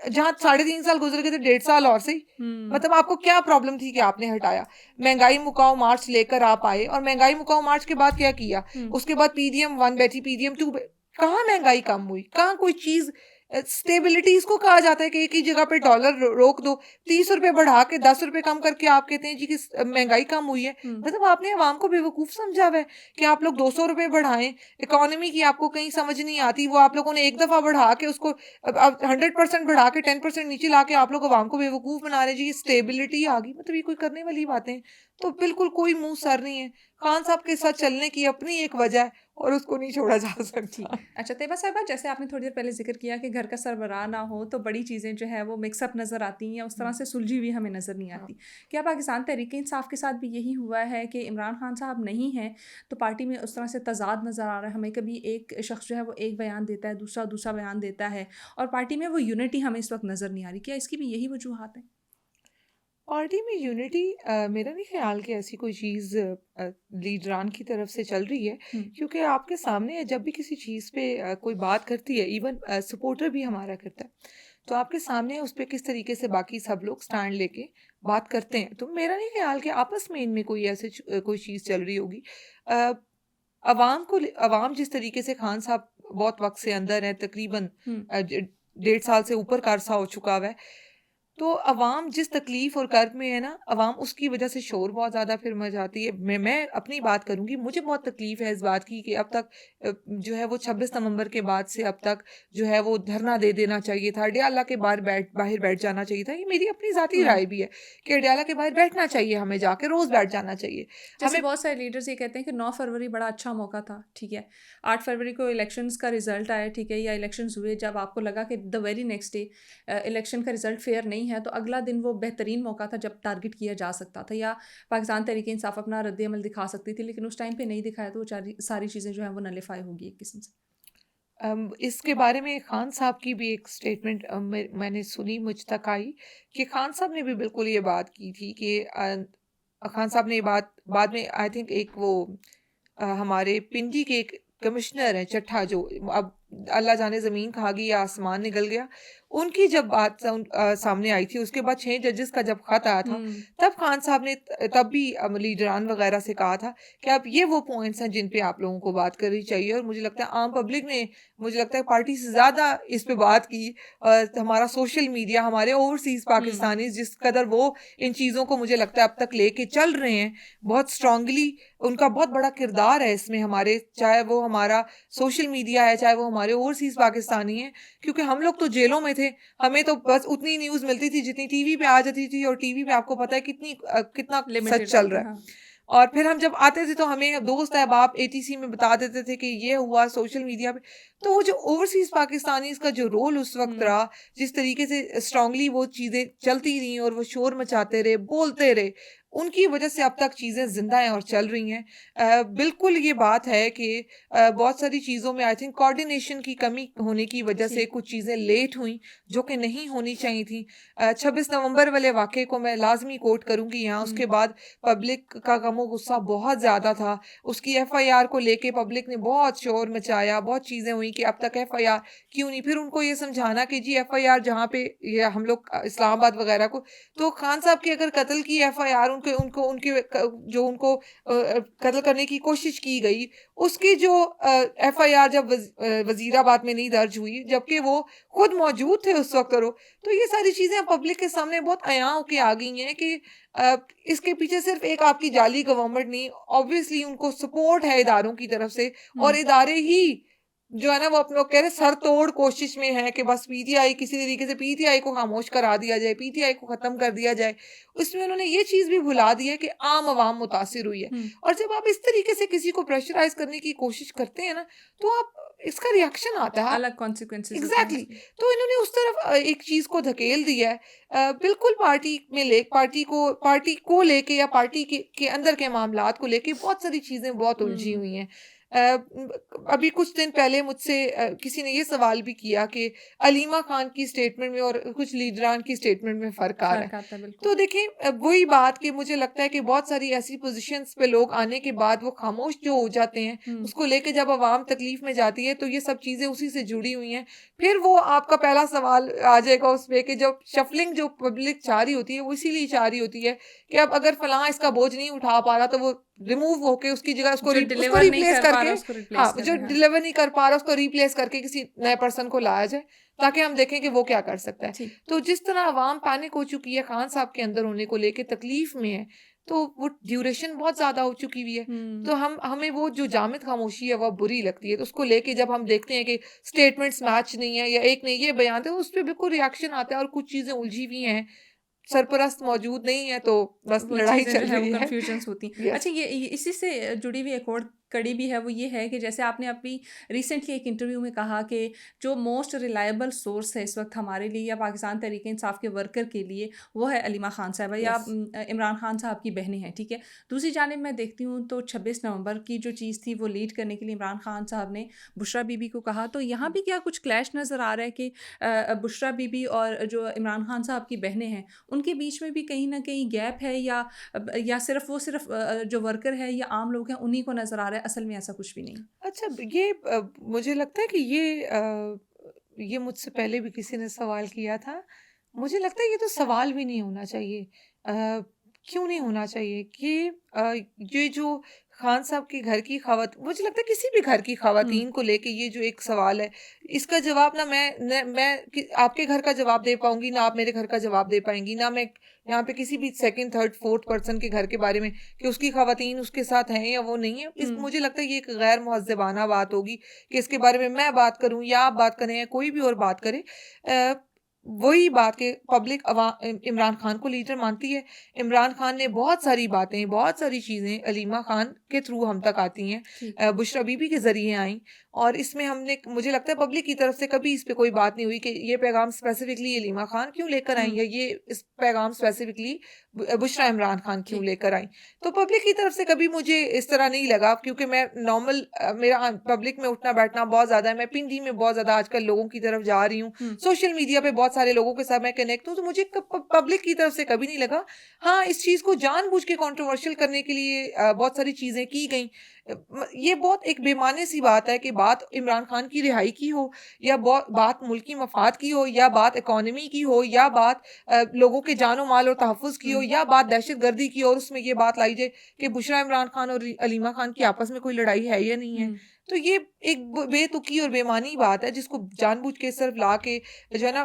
जहां 3.5 साल गुजर गए थे, 1.5 साल और सही, मतलब आपको क्या प्रॉब्लम थी कि आपने हटाया? महंगाई मुकाओ मार्च लेकर आप आए, और महंगाई मुकाओ मार्च के बाद क्या किया? उसके बाद PDM 1 बैठी, PDM 2, कहाँ महंगाई कम हुई? कहाँ कोई चीज स्टेबिलिटी इसको कहा जाता है कि एक ही जगह पे डॉलर रोक दो, 30 रुपए बढ़ा के 10 रुपए कम करके आप कहते हैं जी कि महंगाई कम हुई है। मतलब आपने अवाम को बेवकूफ समझा हुआ है कि आप लोग 200 रुपए बढ़ाएं, इकोनॉमी की आपको कहीं समझ नहीं आती, वो आप लोगों ने एक दफा बढ़ा के उसको 100% बढ़ा के 10% नीचे ला के आप लोग अवाम को बेवकूफ बना रहे हैं जी, स्टेबिलिटी आ गई। मतलब ये कोई करने वाली बातें? तो बिल्कुल कोई मुंह सर नहीं है। खान साहब के साथ चलने की अपनी एक वजह है और उसको नहीं छोड़ा जा सकता। अच्छा तैयबा साहिबा, जैसे आपने थोड़ी देर पहले जिक्र किया कि घर का सरबराह ना हो तो बड़ी चीज़ें जो है वो मिक्सअप नज़र आती हैं या उस तरह से सुलझी हुई हमें नज़र नहीं आती। क्या पाकिस्तान तहरीक इंसाफ के साथ भी यही हुआ है कि इमरान खान साहब नहीं हैं तो पार्टी में उस तरह से तज़ाद नज़र आ रहा है? हमें कभी एक शख्स जो है वो एक बयान देता है, दूसरा दूसरा बयान देता है और पार्टी में वो यूनिटी हमें इस वक्त नज़र नहीं आ रही। क्या इसकी भी यही वजूहत है? पार्टी में यूनिटी मेरा नहीं ख्याल कि ऐसी कोई चीज़ लीडरान की तरफ से चल रही है, क्योंकि आपके सामने जब भी किसी चीज़ पे कोई बात करती है, इवन सपोर्टर भी हमारा करता है, तो आपके सामने उस पर किस तरीके से बाकी सब लोग स्टैंड लेके बात करते हैं। तो मेरा नहीं ख्याल कि आपस में इनमें कोई ऐसे कोई चीज़ चल रही होगी। अ, अवाम जिस तरीके से खान साहब बहुत वक्त से अंदर है, तकरीबन 1.5 साल से ऊपर का अरसा हो चुका हुआ है, तो अवाम जिस तकलीफ और कर्ब में है ना, अवाम उसकी वजह से शोर बहुत ज़्यादा फिर मचाती है। मैं अपनी बात करूँगी, मुझे बहुत तकलीफ है इस बात की कि अब तक जो है वो 26 नवंबर के बाद से अब तक जो है वो धरना दे देना चाहिए था, अडयाला के बाहर बैठ जाना चाहिए था। ये मेरी अपनी ज़ाती राय भी है कि अडयाला के बाहर बैठना चाहिए, हमें जाके रोज़ बैठ जाना चाहिए। जैसे हमें बहुत सारे लीडर्स ये कहते हैं कि 9 फरवरी बड़ा अच्छा मौका था, ठीक है, 8 फरवरी को इलेक्शंस का रिजल्ट आया, ठीक है, या इलेक्शंस हुए, जब आपको लगा कि the very next day election का रिजल्ट फेयर नहीं है तो अगला दिन वो बेहतरीन मौका था जब टारगेट किया जा सकता था या पाकिस्तान तहरीक इंसाफ अपना रद्द-ए-अमल दिखा सकती थी, लेकिन उस टाइम पे नहीं दिखाया तो वो सारी चीज़ें जो हैं वो नलिफाई होगी एक किस्म से। इसके बारे में खान साहब की भी एक स्टेटमेंट मैंने सुनी, मुझ तक आई कि खान साहब ने भी बिल्कुल ये बात की थी कि खान साहब ने ये बात बाद में, आई थिंक एक वो हमारे पिंडी के एक कमिश्नर हैं चट्ठा, जो अब अल्लाह जाने ज़मीन खा गई या आसमान निकल गया, उनकी जब बात सामने आई थी, उसके बाद 6 जजेस का जब खत आया था, तब खान साहब ने तब भी लीडरान वगैरह से कहा था कि अब ये वो पॉइंट्स हैं जिन पे आप लोगों को बात करनी चाहिए। और मुझे लगता है आम पब्लिक ने, मुझे लगता है पार्टी से ज़्यादा इस पे बात की। हमारा सोशल मीडिया, हमारे ओवरसीज़ पाकिस्तानी जिस कदर वो इन चीज़ों को मुझे लगता है अब तक लेके चल रहे हैं बहुत स्ट्रांगली, उनका बहुत बड़ा किरदार है इसमें हमारे, चाहे वो हमारा सोशल मीडिया है, चाहे वो हमारे ओवरसीज़ पाकिस्तानी हैं, क्योंकि हम लोग तो जेलों में थे, हमें तो बस उतनी न्यूज़ मिलती थी जितनी टीवी पे आ जाती थी, और टीवी पे आपको पता है कितना सच चल रहा है। और फिर हम जब आते थे तो हमें दोस्त अहबाब एटीसी में बता देते थे कि ये हुआ सोशल मीडिया पे। तो वो जो ओवरसीज़ पाकिस्तानीज़ का जो रोल उस वक्त रहा, जिस तरीके से स्ट्रांगली वो चीज़ें चलती रहीं और वो शोर मचाते रहे, बोलते रहे, उनकी वजह से अब तक चीज़ें ज़िंदा हैं और चल रही हैं। बिल्कुल ये बात है कि बहुत सारी चीज़ों में आई थिंक कोऑर्डिनेशन की कमी होने की वजह से कुछ चीज़ें लेट हुई जो कि नहीं होनी चाहिए थी। 26 नवंबर वाले वाक़े को मैं लाजमी कोट करूँगी यहाँ। उसके बाद पब्लिक का गमो गुस्सा बहुत ज़्यादा था। उसकी एफआईआर को लेके पब्लिक ने बहुत शोर मचाया, बहुत चीज़ें हुई कि अब तक एफआईआर क्यों नहीं। फिर उनको ये समझाना कि जी एफआईआर जहाँ पे ये हम लोग इस्लामाबाद वगैरह को, तो खान साहब की अगर कत्ल की एफआईआर उनके जो उनको कत्ल करने की कोशिश की गई, उसकी जो एफआईआर जब वजीराबाद में नहीं दर्ज हुई, जबकि वो खुद मौजूद थे उस वक्त, तो ये सारी चीज़ें पब्लिक के सामने बहुत अयां होके आ गई हैं कि इसके पीछे सिर्फ एक आपकी जाली गवर्नमेंट नहीं, ऑब्वियसली उनको सपोर्ट है इदारों की तरफ से, और इदारे ही जो है ना वो अपने कह रहे सर तोड़ कोशिश में है कि बस पीटीआई किसी तरीके से पीटीआई को खामोश करा दिया जाए, पीटीआई को खत्म कर दिया जाए। उसमें उन्होंने ये चीज भी भुला दी है कि आम आवाम मुतासिर हुई है। और जब आप इस तरीके से किसी को प्रेशराइज करने की कोशिश करते हैं ना, तो आप इसका रिएक्शन आता है, अलग कॉन्सिक्वेंसेस। एग्जैक्टली। तो इन्होंने उस तरफ एक चीज को धकेल दिया है। बिल्कुल पार्टी को लेके या पार्टी के अंदर के मामलात को लेके बहुत सारी चीजें बहुत उलझी हुई हैं। अभी कुछ दिन पहले मुझसे किसी ने ये सवाल भी किया कि अलीमा खान की स्टेटमेंट में और कुछ लीडरान की स्टेटमेंट में फ़र्क आ रहा है। तो देखें वही बात कि मुझे लगता है कि बहुत सारी ऐसी पोजीशंस पे लोग आने के बाद वो खामोश जो हो जाते हैं, उसको लेके जब अवाम तकलीफ में जाती है तो ये सब चीज़ें उसी से जुड़ी हुई हैं। फिर वो आपका पहला सवाल आ जाएगा उस पर कि जब शफलिंग जो पब्लिक चाह रही होती है वो इसीलिए चाह रही होती है कि अब अगर फलां इसका बोझ नहीं उठा पा रहा तो वो रिमूव होके उसकी जगह उसको रिप्लेस करके, हाँ, जो डिलीवर नहीं कर पा रहा उसको रिप्लेस करके किसी नए पर्सन को लाया जाए ताकि हम देखें कि वो क्या कर सकता है। तो जिस तरह अवाम पैनिक हो चुकी है खान साहब के अंदर होने को लेके, तकलीफ में है, तो वो ड्यूरेशन बहुत ज्यादा हो चुकी हुई है। तो हमें वो जो जामिद खामोशी है वो बुरी लगती है। तो उसको लेके जब हम देखते हैं कि स्टेटमेंट्स मैच नहीं है या एक ने ये बयान थे, उस पर बिल्कुल रिएक्शन आता है और कुछ चीजें उलझी हुई हैं। सरपरस्त मौजूद नहीं है तो बस वो लड़ाई चीज़ें चल जो है रही वो है। कन्फ्यूजन्स होती हैं। यस। अच्छा, ये इसी से जुड़ी हुई एक और कड़ी भी है, वो ये है कि जैसे आपने अभी रिसेंटली एक इंटरव्यू में कहा कि जो मोस्ट रिलायबल सोर्स है इस वक्त हमारे लिए या पाकिस्तान तहरीक इंसाफ के वर्कर के लिए, वो है अलीमा खान साहबा या यस। इमरान खान साहब की बहनें हैं, ठीक है। दूसरी जानिब मैं देखती हूँ तो 26 नवंबर की जो चीज़ थी वो लीड करने के लिए इमरान खान साहब ने बुशरा बीबी को कहा, तो यहाँ भी क्या कुछ क्लैश नज़र आ रहा है कि बुशरा बीबी और जो इमरान खान साहब की बहनें हैं उनके बीच में भी कहीं ना कहीं गैप है, या सिर्फ जो वर्कर है या आम लोग हैं उन्हीं को नज़र आ रहा है, असल में ऐसा कुछ भी नहीं। अच्छा, ये मुझे लगता है कि ये मुझसे पहले भी किसी ने सवाल किया था। मुझे लगता है ये तो सवाल भी नहीं होना चाहिए। क्यों नहीं होना चाहिए कि ये जो खान साहब के घर की मुझे लगता है किसी भी घर की हुँ, खवातीन को लेके ये जो एक सवाल है, इसका जवाब ना मैं आपके घर का जवाब दे पाऊंगी, ना आप मेरे घर का जवाब दे पाएंगी, ना मैं यहाँ पे किसी भी सेकंड थर्ड फोर्थ पर्सन के घर के बारे में कि उसकी खवातीन उसके साथ हैं या वो नहीं है। हुँ, मुझे लगता है ये एक गैर मुहज्जबाना बात होगी कि इसके बारे में मैं बात करूं या आप बात करें या कोई भी और बात करे। अ, वही बात के पब्लिक इमरान खान को लीडर मानती है। इमरान खान ने बहुत सारी बातें, बहुत सारी चीज़ें अलीमा खान के थ्रू हम तक आती हैं, ठीक है। बुशरा बीबी के ज़रिए आई, और इसमें हमने मुझे लगता है पब्लिक की तरफ से कभी इस पे कोई बात नहीं हुई कि ये पैगाम स्पेसिफिकली अलीमा खान क्यों लेकर आई हुँ, या ये इस पैगाम स्पेसिफिकली बुशरा इमरान खान क्यों जी, लेकर आई। तो पब्लिक की तरफ से कभी मुझे इस तरह नहीं लगा, क्योंकि मैं नॉर्मल मेरा पब्लिक में उठना बैठना बहुत ज़्यादा है, मैं पिंडी में बहुत ज़्यादा आजकल लोगों की तरफ जा रही हूँ, हुँ, सोशल मीडिया पे बहुत सारे लोगों के साथ मैं कनेक्ट हूँ, तो मुझे पब्लिक की तरफ से कभी नहीं लगा। हाँ, इस चीज़ को जानबूझ के कंट्रोवर्शियल करने के लिए बहुत सारी चीज़ें की गई। ये बहुत एक बेमाने सी बात है कि बात इमरान खान की रिहाई की हो, या बात मुल्की मफाद की हो, या बात इकोनॉमी की हो, या बात लोगों के जानो माल और तहफ़्फ़ुज़ की हो, हुँ, या बात दहशत गर्दी की हो, और उसमें ये बात लाई जाए कि बुशरा इमरान खान और अलीमा खान की आपस में कोई लड़ाई है या नहीं है। हुँ, तो ये एक बेतुकी और बेमानी बात है जिसको जानबूझ के सिर्फ ला के जो है ना,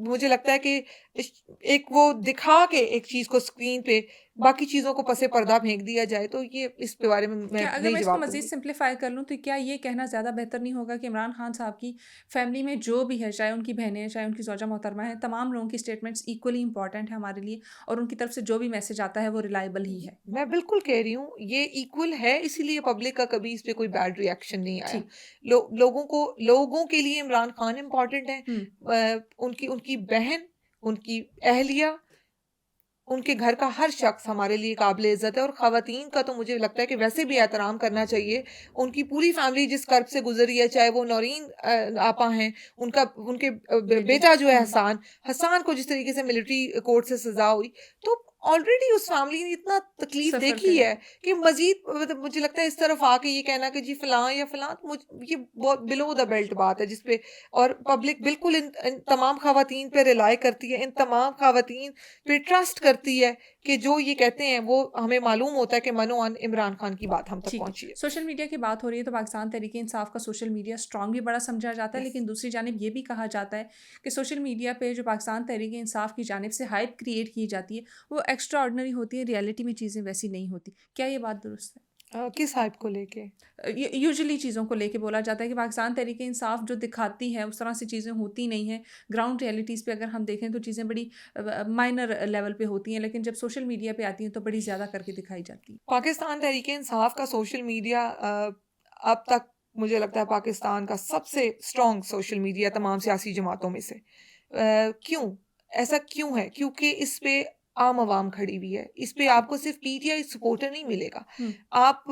मुझे लगता है कि एक वो दिखा के एक चीज को स्क्रीन पे बाकी चीजों को पसे पर्दा फेंक दिया जाए, तो ये इस पे बारे में मैं क्या अगर नहीं मैं इसको जवाब मज़ीद दूंगी। सिंप्लीफाई कर लूँ तो क्या ये कहना ज़्यादा बेहतर नहीं होगा कि इमरान खान साहब की फैमिली में जो भी है, चाहे उनकी बहनें हैं, चाहे उनकी ज़ौजा मोहतरमा है, तमाम लोगों की स्टेटमेंट्स इक्वली इंपॉर्टेंट है हमारे लिए और उनकी तरफ से जो भी मैसेज आता है वो रिलायबल ही है? मैं बिल्कुल कह रही हूँ ये इक्वल है, इसीलिए पब्लिक का कभी इस पे कोई बैड रिएक्शन नहीं आया। ठीक। लोगों के लिए इमरान खान इम्पोर्टेंट है, हुँ, उनकी उनकी बहन, उनकी अहलिया, उनके घर का हर शख्स हमारे लिए काबिल इज़्ज़त है, और ख़वातीन का तो मुझे लगता है कि वैसे भी एहतराम करना चाहिए। उनकी पूरी फैमिली जिस कर्ब से गुज़री है, चाहे वो नौरीन आपा हैं, उनके बेटे। बेटा जो है हुँ, हसान को जिस तरीके से मिलिट्री कोर्ट से सज़ा हुई, तो ऑलरेडी उस फैमिली ने इतना तकलीफ सफ़र देखी करे। है कि मज़ीद मतलब मुझे लगता है इस तरफ आके ये कहना कि जी फ़लाँ या फ़लाँ, तो ये बहुत बिलो द बेल्ट बात है जिस पे, और पब्लिक बिल्कुल इन तमाम ख़वातीन पे रिलाय करती है, इन तमाम ख़वातीन पे ट्रस्ट करती है कि जो ये कहते हैं वो हमें मालूम होता है कि मनो-अन इमरान खान की बात हम तक ठीक है। पहुँची है। सोशल मीडिया की बात हो रही है तो पाकिस्तान तहरीक इंसाफ का सोशल मीडिया स्ट्रॉन्ग भी बड़ा समझा जाता है, यस। लेकिन दूसरी जानिब ये भी कहा जाता है कि सोशल मीडिया पे जो पाकिस्तान तहरीक इंसाफ की जानिब से हाइप क्रिएट की जाती है वो एक्स्ट्रा ऑर्डनरी होती है, रियलिटी में चीज़ें वैसी नहीं होती। क्या ये बात दुरुस्त है? किस हाइप को लेके? यूजुअली चीज़ों को लेके बोला जाता है कि पाकिस्तान तहरीक इंसाफ जो दिखाती है उस तरह से चीज़ें होती नहीं हैं। ग्राउंड रियलिटीज़ पे अगर हम देखें तो चीज़ें बड़ी माइनर लेवल पे होती हैं, लेकिन जब सोशल मीडिया पे आती हैं तो बड़ी ज़्यादा करके दिखाई जाती हैं। पाकिस्तान तहरीक-ए-इंसाफ का सोशल मीडिया अब तक मुझे लगता है पाकिस्तान का सबसे स्ट्रॉन्ग सोशल मीडिया तमाम सियासी जमातों में से। क्यों? ऐसा क्यों है? क्योंकि इस पे आम आवाम खड़ी हुई है। इस पे आपको सिर्फ पीटीआई सपोर्टर नहीं मिलेगा। हुँ, आप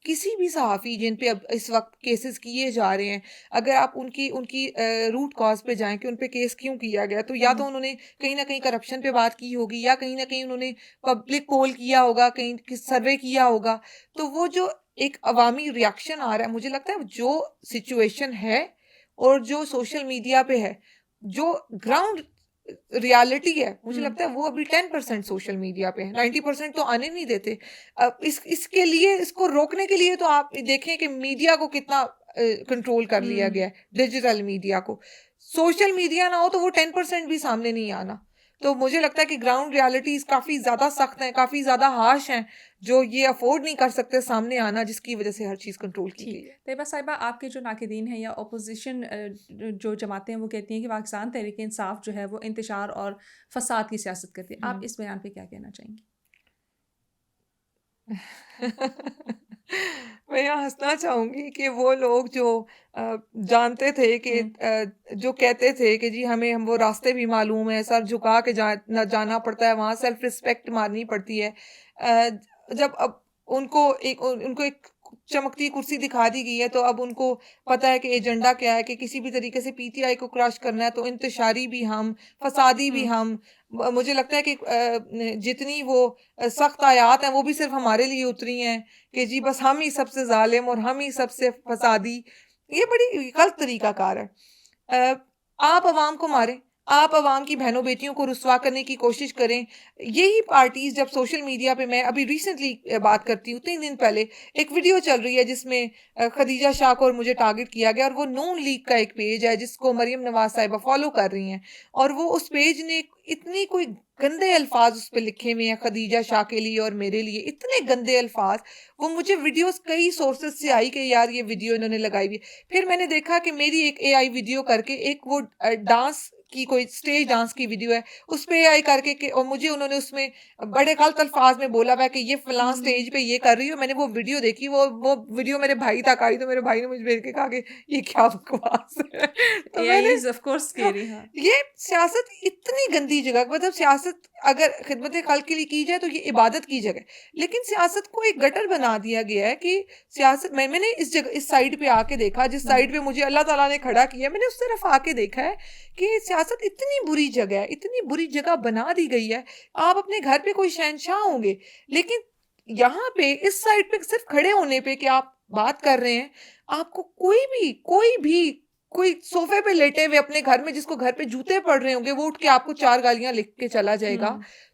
किसी भी सहाफ़ी जिन पे अब इस वक़्त केसेस किए जा रहे हैं, अगर आप उनकी उनकी रूट कॉज़ पे जाएँ कि उन पे केस क्यों किया गया, तो या हुँ, तो उन्होंने कहीं न कहीं करप्शन पे बात की होगी, या कहीं न कहीं उन्होंने पब्लिक पोल किया होगा, कहीं सर्वे किया होगा। तो वो जो एक अवामी रिएक्शन आ रहा है, मुझे लगता है जो सिचुएशन है और जो सोशल मीडिया पे है, जो ग्राउंड रियलिटी है, मुझे हुँ, लगता है वो अभी 10% सोशल मीडिया पे है, 90% तो आने नहीं देते। अब इसके लिए, इसको रोकने के लिए तो आप देखें कि मीडिया को कितना कंट्रोल कर लिया हुँ, गया है, डिजिटल मीडिया को। सोशल मीडिया ना हो तो वो 10% भी सामने नहीं आना। तो मुझे लगता है कि ग्राउंड रियलिटीज़ काफ़ी ज़्यादा सख्त हैं, काफ़ी ज़्यादा हार्श हैं, जो ये अफोर्ड नहीं कर सकते सामने आना, जिसकी वजह से हर चीज़ कंट्रोल की गई है। तैयबा साहिबा, आपके जो नाक़िदीन हैं या अपोजिशन जो जमातें हैं वो कहती हैं कि पाकिस्तान तहरीक इंसाफ जो है वो इंतशार और फसाद की सियासत करती है, आप इस बयान पे क्या कहना चाहेंगी? मैं यहाँ हँसना चाहूँगी कि वो लोग जो जानते थे कि जो कहते थे कि जी हमें हम वो रास्ते भी मालूम है, सर झुका के जाना पड़ता है, वहाँ सेल्फ रिस्पेक्ट मारनी पड़ती है। जब अब उनको एक चमकती कुर्सी दिखा दी गई है, तो अब उनको पता है कि एजेंडा क्या है, कि किसी भी तरीके से पीटीआई को क्रश करना है, तो इंतशारी भी हम, फसादी भी हम। मुझे लगता है कि जितनी वो सख्त आयात हैं वो भी सिर्फ हमारे लिए उतरी हैं कि जी बस हम ही सबसे जालिम और हम ही सबसे फसादी। ये बड़ी गलत तरीकाकार है। आप अवाम को मारें, आप अवाम की बहनों बेटियों को रुस्वा करने की कोशिश करें। यही पार्टीज जब सोशल मीडिया पे, मैं अभी रिसेंटली बात करती हूँ, 3 दिन पहले एक वीडियो चल रही है जिसमें खदीजा शाह को और मुझे टारगेट किया गया, और वो नून लीग का एक पेज है जिसको मरियम नवाज साहिबा फॉलो कर रही हैं, और वो उस पेज ने इतनी कोई गंदे अल्फाज उस पर लिखे हुए हैं खदीजा शाह के लिए और मेरे लिए, इतने गंदे अल्फाज। वो मुझे वीडियोस कई सोर्सेज से आई कि यार ये वीडियो इन्होंने लगाई हुई है। फिर मैंने देखा कि मेरी एक एआई वीडियो करके एक वो डांस की, कोई स्टेज डांस की वीडियो है, उस पे एआई करके के, और मुझे उन्होंने उसमें बड़े गलत अल्फाज में बोला हुआ है कि ये फलां स्टेज पे ये कर रही हो। मैंने वो वीडियो देखी, वो वीडियो मेरे भाई तक आई, तो मेरे भाई ने मुझे भेज के कहा कि ये क्या बकवास है। तो एआई मैंने इज ऑफ कोर्स स्कैरी। हाँ, ये सियासत इतनी गंदी जगह, मतलब सियासत अगर खिदमत खल्क के लिए की जाए तो ये इबादत की जगह, लेकिन सियासत को एक गटर बना दिया गया है कि सियासत मैंने इस जगह, इस साइड पे आके देखा, जिस साइड पे मुझे अल्लाह ताला ने खड़ा किया, मैंने उस तरफ आके देखा है कि सियासत इतनी बुरी जगह है, इतनी बुरी जगह बना दी गई है। आप अपने घर पे कोई शहंशाह होंगे, लेकिन यहाँ पे इस साइड पे सिर्फ खड़े होने पे कि आप बात कर रहे हैं, आपको कोई सोफे पे लेटे हुए अपने घर में, जिसको घर पे जूते पड़ रहे होंगे, वो उठ के आपको 4 गालियां लिख के चला जाएगा।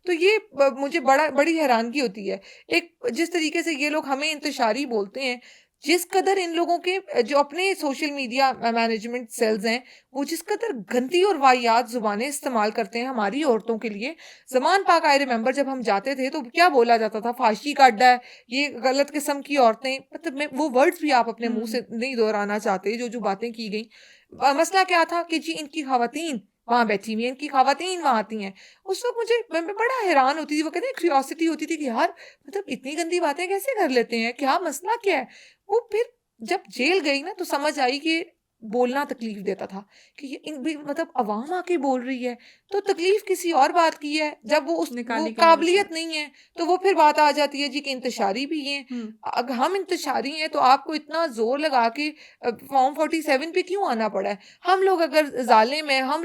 तो ये मुझे बड़ी हैरानगी होती है। एक जिस तरीके से ये लोग हमें इंतशारी बोलते हैं, जिस कदर इन लोगों के जो अपने सोशल मीडिया मैनेजमेंट सेल्स हैं, वो जिस कदर गंदी और वाहियात जुबानें इस्तेमाल करते हैं हमारी औरतों के लिए। ज़मान पाक आई रिमेंबर जब हम जाते थे तो क्या बोला जाता था, फाशी का अड्डा है, ये गलत किस्म की औरतें, मतलब मैं वो वर्ड्स भी आप अपने मुंह से नहीं दोहराना चाहते, जो जो बातें की गई। मसला क्या था कि जी इनकी खवातीन वहां बैठी हुई हैं, इनकी खवातीन वहां आती हैं। उस वक्त मैं बड़ा हैरान होती थी, वो कहते हैं क्यूरियोसिटी होती थी कि यार मतलब इतनी गंदी बातें कैसे कर लेते हैं, क्या मसला क्या है। वो फिर जब जेल गई ना तो समझ आई कि बोलना तकलीफ देता था, कि ये मतलब अवाम आके बोल रही है, तो तकलीफ किसी और बात की है। जब वो काबिलियत नहीं है तो वो फिर बात आ जाती है जी कि इंतशारी भी हैं। अगर हम इंतशारी हैं तो आपको इतना जोर लगा के फॉर्म 47 पे क्यों आना पड़ा है। हम लोग अगर जालिम हैं, हम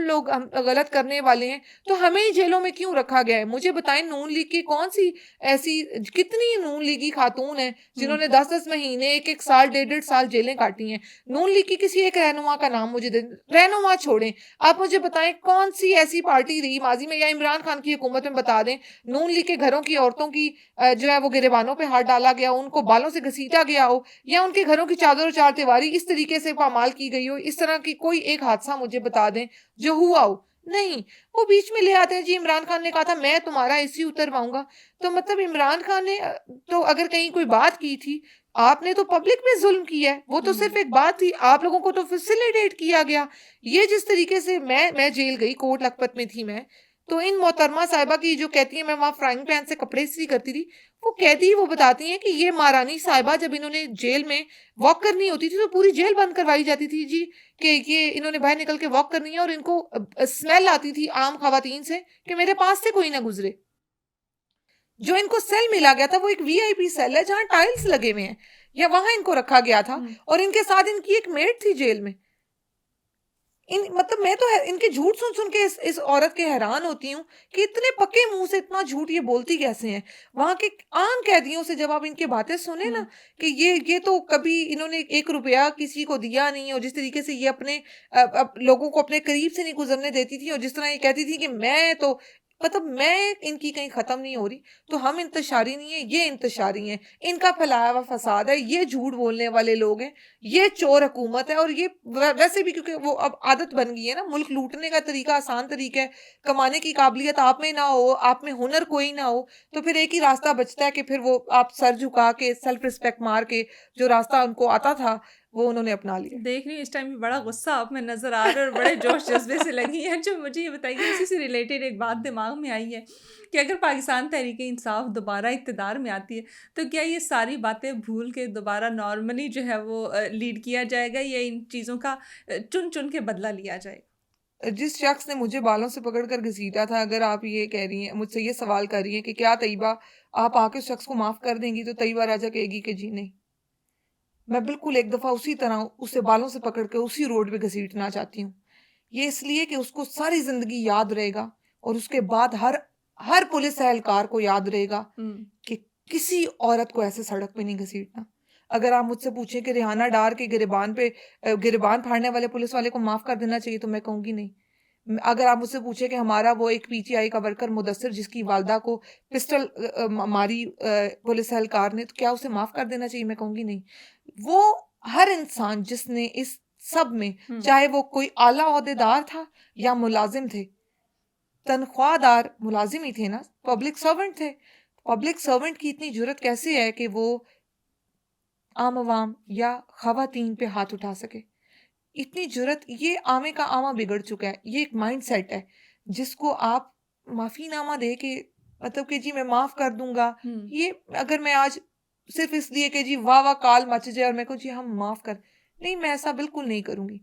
गलत करने वाले हैं, तो हमें ही जेलों में क्यों रखा गया है। मुझे बताएं, नून लीग की कौन सी ऐसी, कितनी नून लीगी खातून है जिन्होंने 10-10 महीने, 1-1 साल, 1.5-1.5 साल जेलें काटी हैं। नून लीग की किसी एक रहनुमा का नाम मुझे दे, रहनुमा छोड़ें, आप मुझे बताएं कौन सी ऐसी पार्टी रही माजी में, या इमरान खान की हुकूमत में बता दें, नून लीग के घरों की औरतों की जो है वो गिरेबानों पे हाथ डाला गया, उनको बालों से घसीटा गया हो, या उनके घरों की चादर और चार दीवारी इस तरीके से पामाल की गई हो। इस तरह की कोई एक हादसा मुझे बता दें जो हुआ हो। नहीं, वो बीच में ले आते हैं जी इमरान खान ने कहा था मैं तुम्हारा एसी उतरवाऊंगा। तो मतलब इमरान खान ने तो अगर कहीं कोई बात की थी, आपने तो पब्लिक पे जुल्म किया है। वो तो सिर्फ एक बात थी, आप लोगों को तो फैसिलिटेट किया गया। ये जिस तरीके से मैं जेल गई, कोट लखपत में थी मैं, तो इन मोहतरमा साहिबा की जो कहती है मैं वहाँ फ्राइंग पैन से कपड़े इस्त्री करती थी, वो कहती वो बताती हैं कि ये महारानी साहिबा जब इन्होंने जेल में वॉक करनी होती थी तो पूरी जेल बंद करवाई जाती थी जी, कि ये इन्होंने बाहर निकल के वॉक करनी है, और इनको स्मेल आती थी आम खवातीन से कि मेरे पास से कोई ना गुजरे। जो इनको सेल मिला गया था वो एक वीआईपी सेल है जहां टाइल्स लगे हुए हैं, या वहां इनको रखा गया था, और इनके साथ इनकी एक मेट थी जेल में। मतलब मैं तो इनके झूठ सुन सुन के इस औरत के हैरान होती हूँ कि इतने पक्के मुंह से इतना झूठ ये बोलती कैसे हैं। वहां के आम कैदियों से जब आप इनकी बातें सुने ना कि ये तो कभी इन्होंने 1 रुपया किसी को दिया नहीं, और जिस तरीके से ये अपने लोगों को अपने करीब से नहीं गुजरने देती थी, और जिस तरह ये कहती थी कि मैं तो मतलब मैं इनकी कहीं ख़त्म नहीं हो रही, तो हम इंतशारी नहीं है, ये इंतशारी हैं, इनका फैलाया हुआ फसाद है, ये झूठ बोलने वाले लोग हैं, ये चोर हुकूमत है। और ये वैसे भी क्योंकि वो अब आदत बन गई है ना, मुल्क लूटने का तरीका आसान तरीका है, कमाने की काबिलियत आप में ना हो, आप में हुनर कोई ना हो, तो फिर एक ही रास्ता बचता है कि फिर वो आप सर झुका के सेल्फ रिस्पेक्ट मार के जो रास्ता उनको आता था वो उन्होंने अपना लिया। देख रही हूँ इस टाइम भी बड़ा गुस्सा आप में नज़र आ रहा है और बड़े जोश जज्बे से लगी है। जो मुझे ये बताइए, इसी से रिलेटेड एक बात दिमाग में आई है कि अगर पाकिस्तान तहरीक इंसाफ दोबारा इक़्तिदार में आती है तो क्या ये सारी बातें भूल के दोबारा नॉर्मली जो है वो लीड किया जाएगा, या इन चीज़ों का चुन चुन के बदला लिया जाएगा? जिस शख्स ने मुझे बालों से पकड़कर घसीटा था, अगर आप ये कह रही हैं, मुझसे ये सवाल कर रही हैं कि क्या तैयबा आप आके उस शख्स को माफ़ कर देंगी, तो तैयबा राजा कहेगी कि जी नहीं। मैं बिल्कुल एक दफ़ा उसी तरह उसे बालों से पकड़ के उसी रोड पे घसीटना चाहती हूँ। ये इसलिए कि उसको सारी ज़िंदगी याद रहेगा, और उसके बाद हर हर पुलिस एहलकार को याद रहेगा कि किसी औरत को ऐसे सड़क पे नहीं घसीटना। अगर आप मुझसे पूछें कि रिहाना डार के गिरेबान पे गिरेबान फाड़ने वाले पुलिस वाले को माफ़ कर देना चाहिए, तो मैं कहूँगी नहीं। अगर आप मुझसे पूछे कि हमारा वो एक पीटीआई का वर्कर मुदस्सिर जिसकी वालदा को पिस्टल मारी पुलिस एहलकार ने, तो क्या उसे माफ़ कर देना चाहिए? मैं कहूँगी नहीं। वो हर इंसान जिसने इस सब में, चाहे वो कोई आला ओहदेदार था या मुलाजिम थे, तनख्वाहदार मुलाजिम ही थे ना, पब्लिक सर्वेंट थे। पब्लिक सर्वेंट की इतनी जुर्रत कैसे है कि वो आम आवाम या खवातीन पे हाथ उठा सके? इतनी जुर्रत, ये आमे का आमा बिगड़ चुका है। ये एक माइंड सेट है जिसको आप माफ़ीनामा दे के मतलब कि जी मैं माफ़ कर दूंगा, ये अगर मैं आज सिर्फ इसलिए कि जी वाह वाह काल मच जाए और मैं कहूँ जी हम माफ़ कर, नहीं, मैं ऐसा बिल्कुल नहीं करूँगी।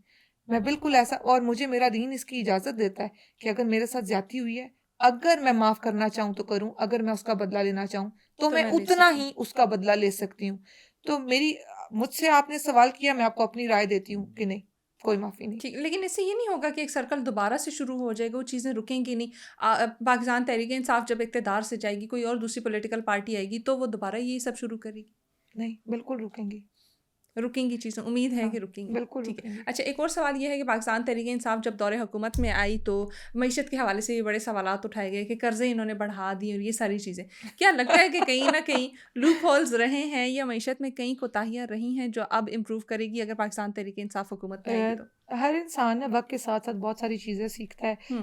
मैं बिल्कुल ऐसा, और मुझे मेरा दीन इसकी इजाज़त देता है कि अगर मेरे साथ ज्यादती हुई है, अगर मैं माफ़ करना चाहूँ तो करूँ, अगर मैं उसका बदला लेना चाहूँ तो मैं मैं ले उतना सकती हूँ। ही उसका बदला ले सकती हूँ। तो मुझसे आपने सवाल किया, मैं आपको अपनी राय देती हूँ कि नहीं, कोई माफ़ी नहीं। ठीक, लेकिन इससे ये नहीं होगा कि एक सर्कल दोबारा से शुरू हो जाएगा, वो चीज़ें रुकेंगी नहीं? पाकिस्तान तहरीक इंसाफ जब इक़्तिदार से जाएगी, कोई और दूसरी पॉलिटिकल पार्टी आएगी, तो वो दोबारा यही सब शुरू करेगी? नहीं, बिल्कुल रुकेंगी। रुकेंगी चीज़ें, उम्मीद है हाँ, कि रुकेंगी। बिल्कुल ठीक है। रुकेंगी। अच्छा, एक और सवाल ये है कि पाकिस्तान तहरीक इंसाफ जब दौरे हुकूमत में आई तो मईशत के हवाले से भी बड़े सवालात उठाए गए कि कर्ज़े इन्होंने बढ़ा दिए और ये सारी चीज़ें। क्या लगता है कि कहीं न कहीं लूप होल्स रहे हैं या मईशत में कई कोताहियाँ रही हैं जो अब इम्प्रूव करेगी अगर पाकिस्तान तहरीक इंसाफ हुकूमत में आएगी तो? हर इंसान ना वक्त के साथ साथ बहुत सारी चीज़ें सीखता है। हुँ,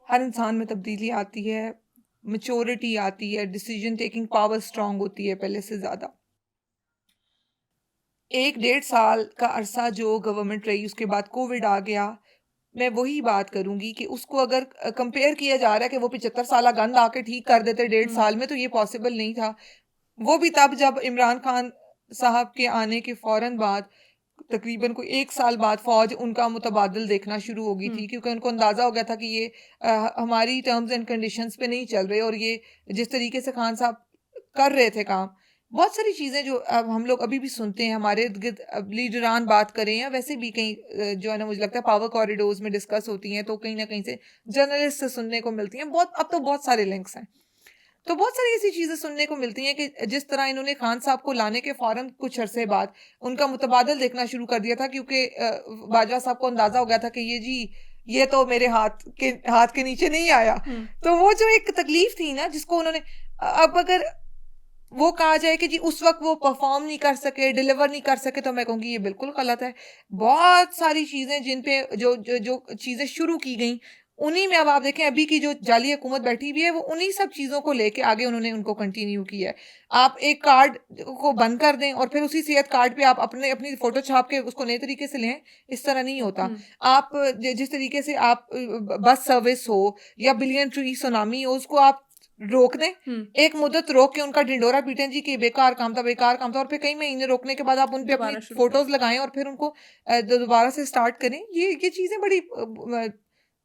हर इंसान में तब्दीली आती है, मैच्योरिटी आती है, डिसीजन टेकिंग पावर स्ट्रांग होती है पहले से ज़्यादा। 1 डेढ़ साल का अरसा जो गवर्नमेंट रही, उसके बाद कोविड आ गया। मैं वही बात करूंगी कि उसको अगर कंपेयर किया जा रहा है कि वो 75 साल गंद आके ठीक कर देते 1.5 साल में, तो ये पॉसिबल नहीं था। वो भी तब जब इमरान खान साहब के आने के फौरन बाद, तकरीबन कोई 1 साल बाद फौज उनका मुतबादल देखना शुरू हो गई थी, क्योंकि उनको अंदाजा हो गया था कि ये हमारी टर्म्स एंड कंडीशंस पे नहीं चल रहे, और ये जिस तरीके से खान साहब कर रहे थे काम, बहुत सारी चीज़ें जो अब हम लोग अभी भी सुनते हैं, हमारे इर्द गिर्द लीडरान बात करें या वैसे भी कहीं जो है ना, मुझे लगता है पावर कॉरिडोर्स में डिस्कस होती हैं, तो कहीं ना कहीं से जर्नलिस्ट से सुनने को मिलती हैं। बहुत, अब तो बहुत सारे लिंक्स हैं, तो बहुत सारी ऐसी चीज़ें सुनने को मिलती हैं कि जिस तरह इन्होंने खान साहब को लाने के फौरन कुछ अरसे बाद उनका मुतबादल देखना शुरू कर दिया था, क्योंकि बाजवा साहब को अंदाजा हो गया था कि ये तो मेरे हाथ के नीचे नहीं आया। तो वो जो एक तकलीफ थी ना, जिसको उन्होंने, अब अगर वो कहा जाए कि जी उस वक्त वो परफॉर्म नहीं कर सके, डिलीवर नहीं कर सके, तो मैं कहूँगी ये बिल्कुल गलत है। बहुत सारी चीज़ें जिन पे जो जो जो चीज़ें शुरू की गई, उन्हीं में अब आप देखें अभी की जो जाली हुकूमत बैठी हुई है, वो उन्हीं सब चीज़ों को लेके आगे उन्होंने उनको कंटिन्यू किया है। आप एक कार्ड को बंद कर दें और फिर उसी सेहत कार्ड पे आप अपनी फ़ोटो छाप के उसको नए तरीके से लें, इस तरह नहीं होता। आप जिस तरीके से आप बस सर्विस हो या बिलियन ट्री सुनामी हो, उसको आप रोक दें, एक मुद्दत रोक के उनका ढिंडोरा पीटें जी कि बेकार काम था, बेकार काम था, और फिर कई महीने रोकने के बाद आप उन पे अपनी दोबारा शुरू फोटोज लगाएं और फिर उनको दोबारा से स्टार्ट करें। ये चीजें बड़ी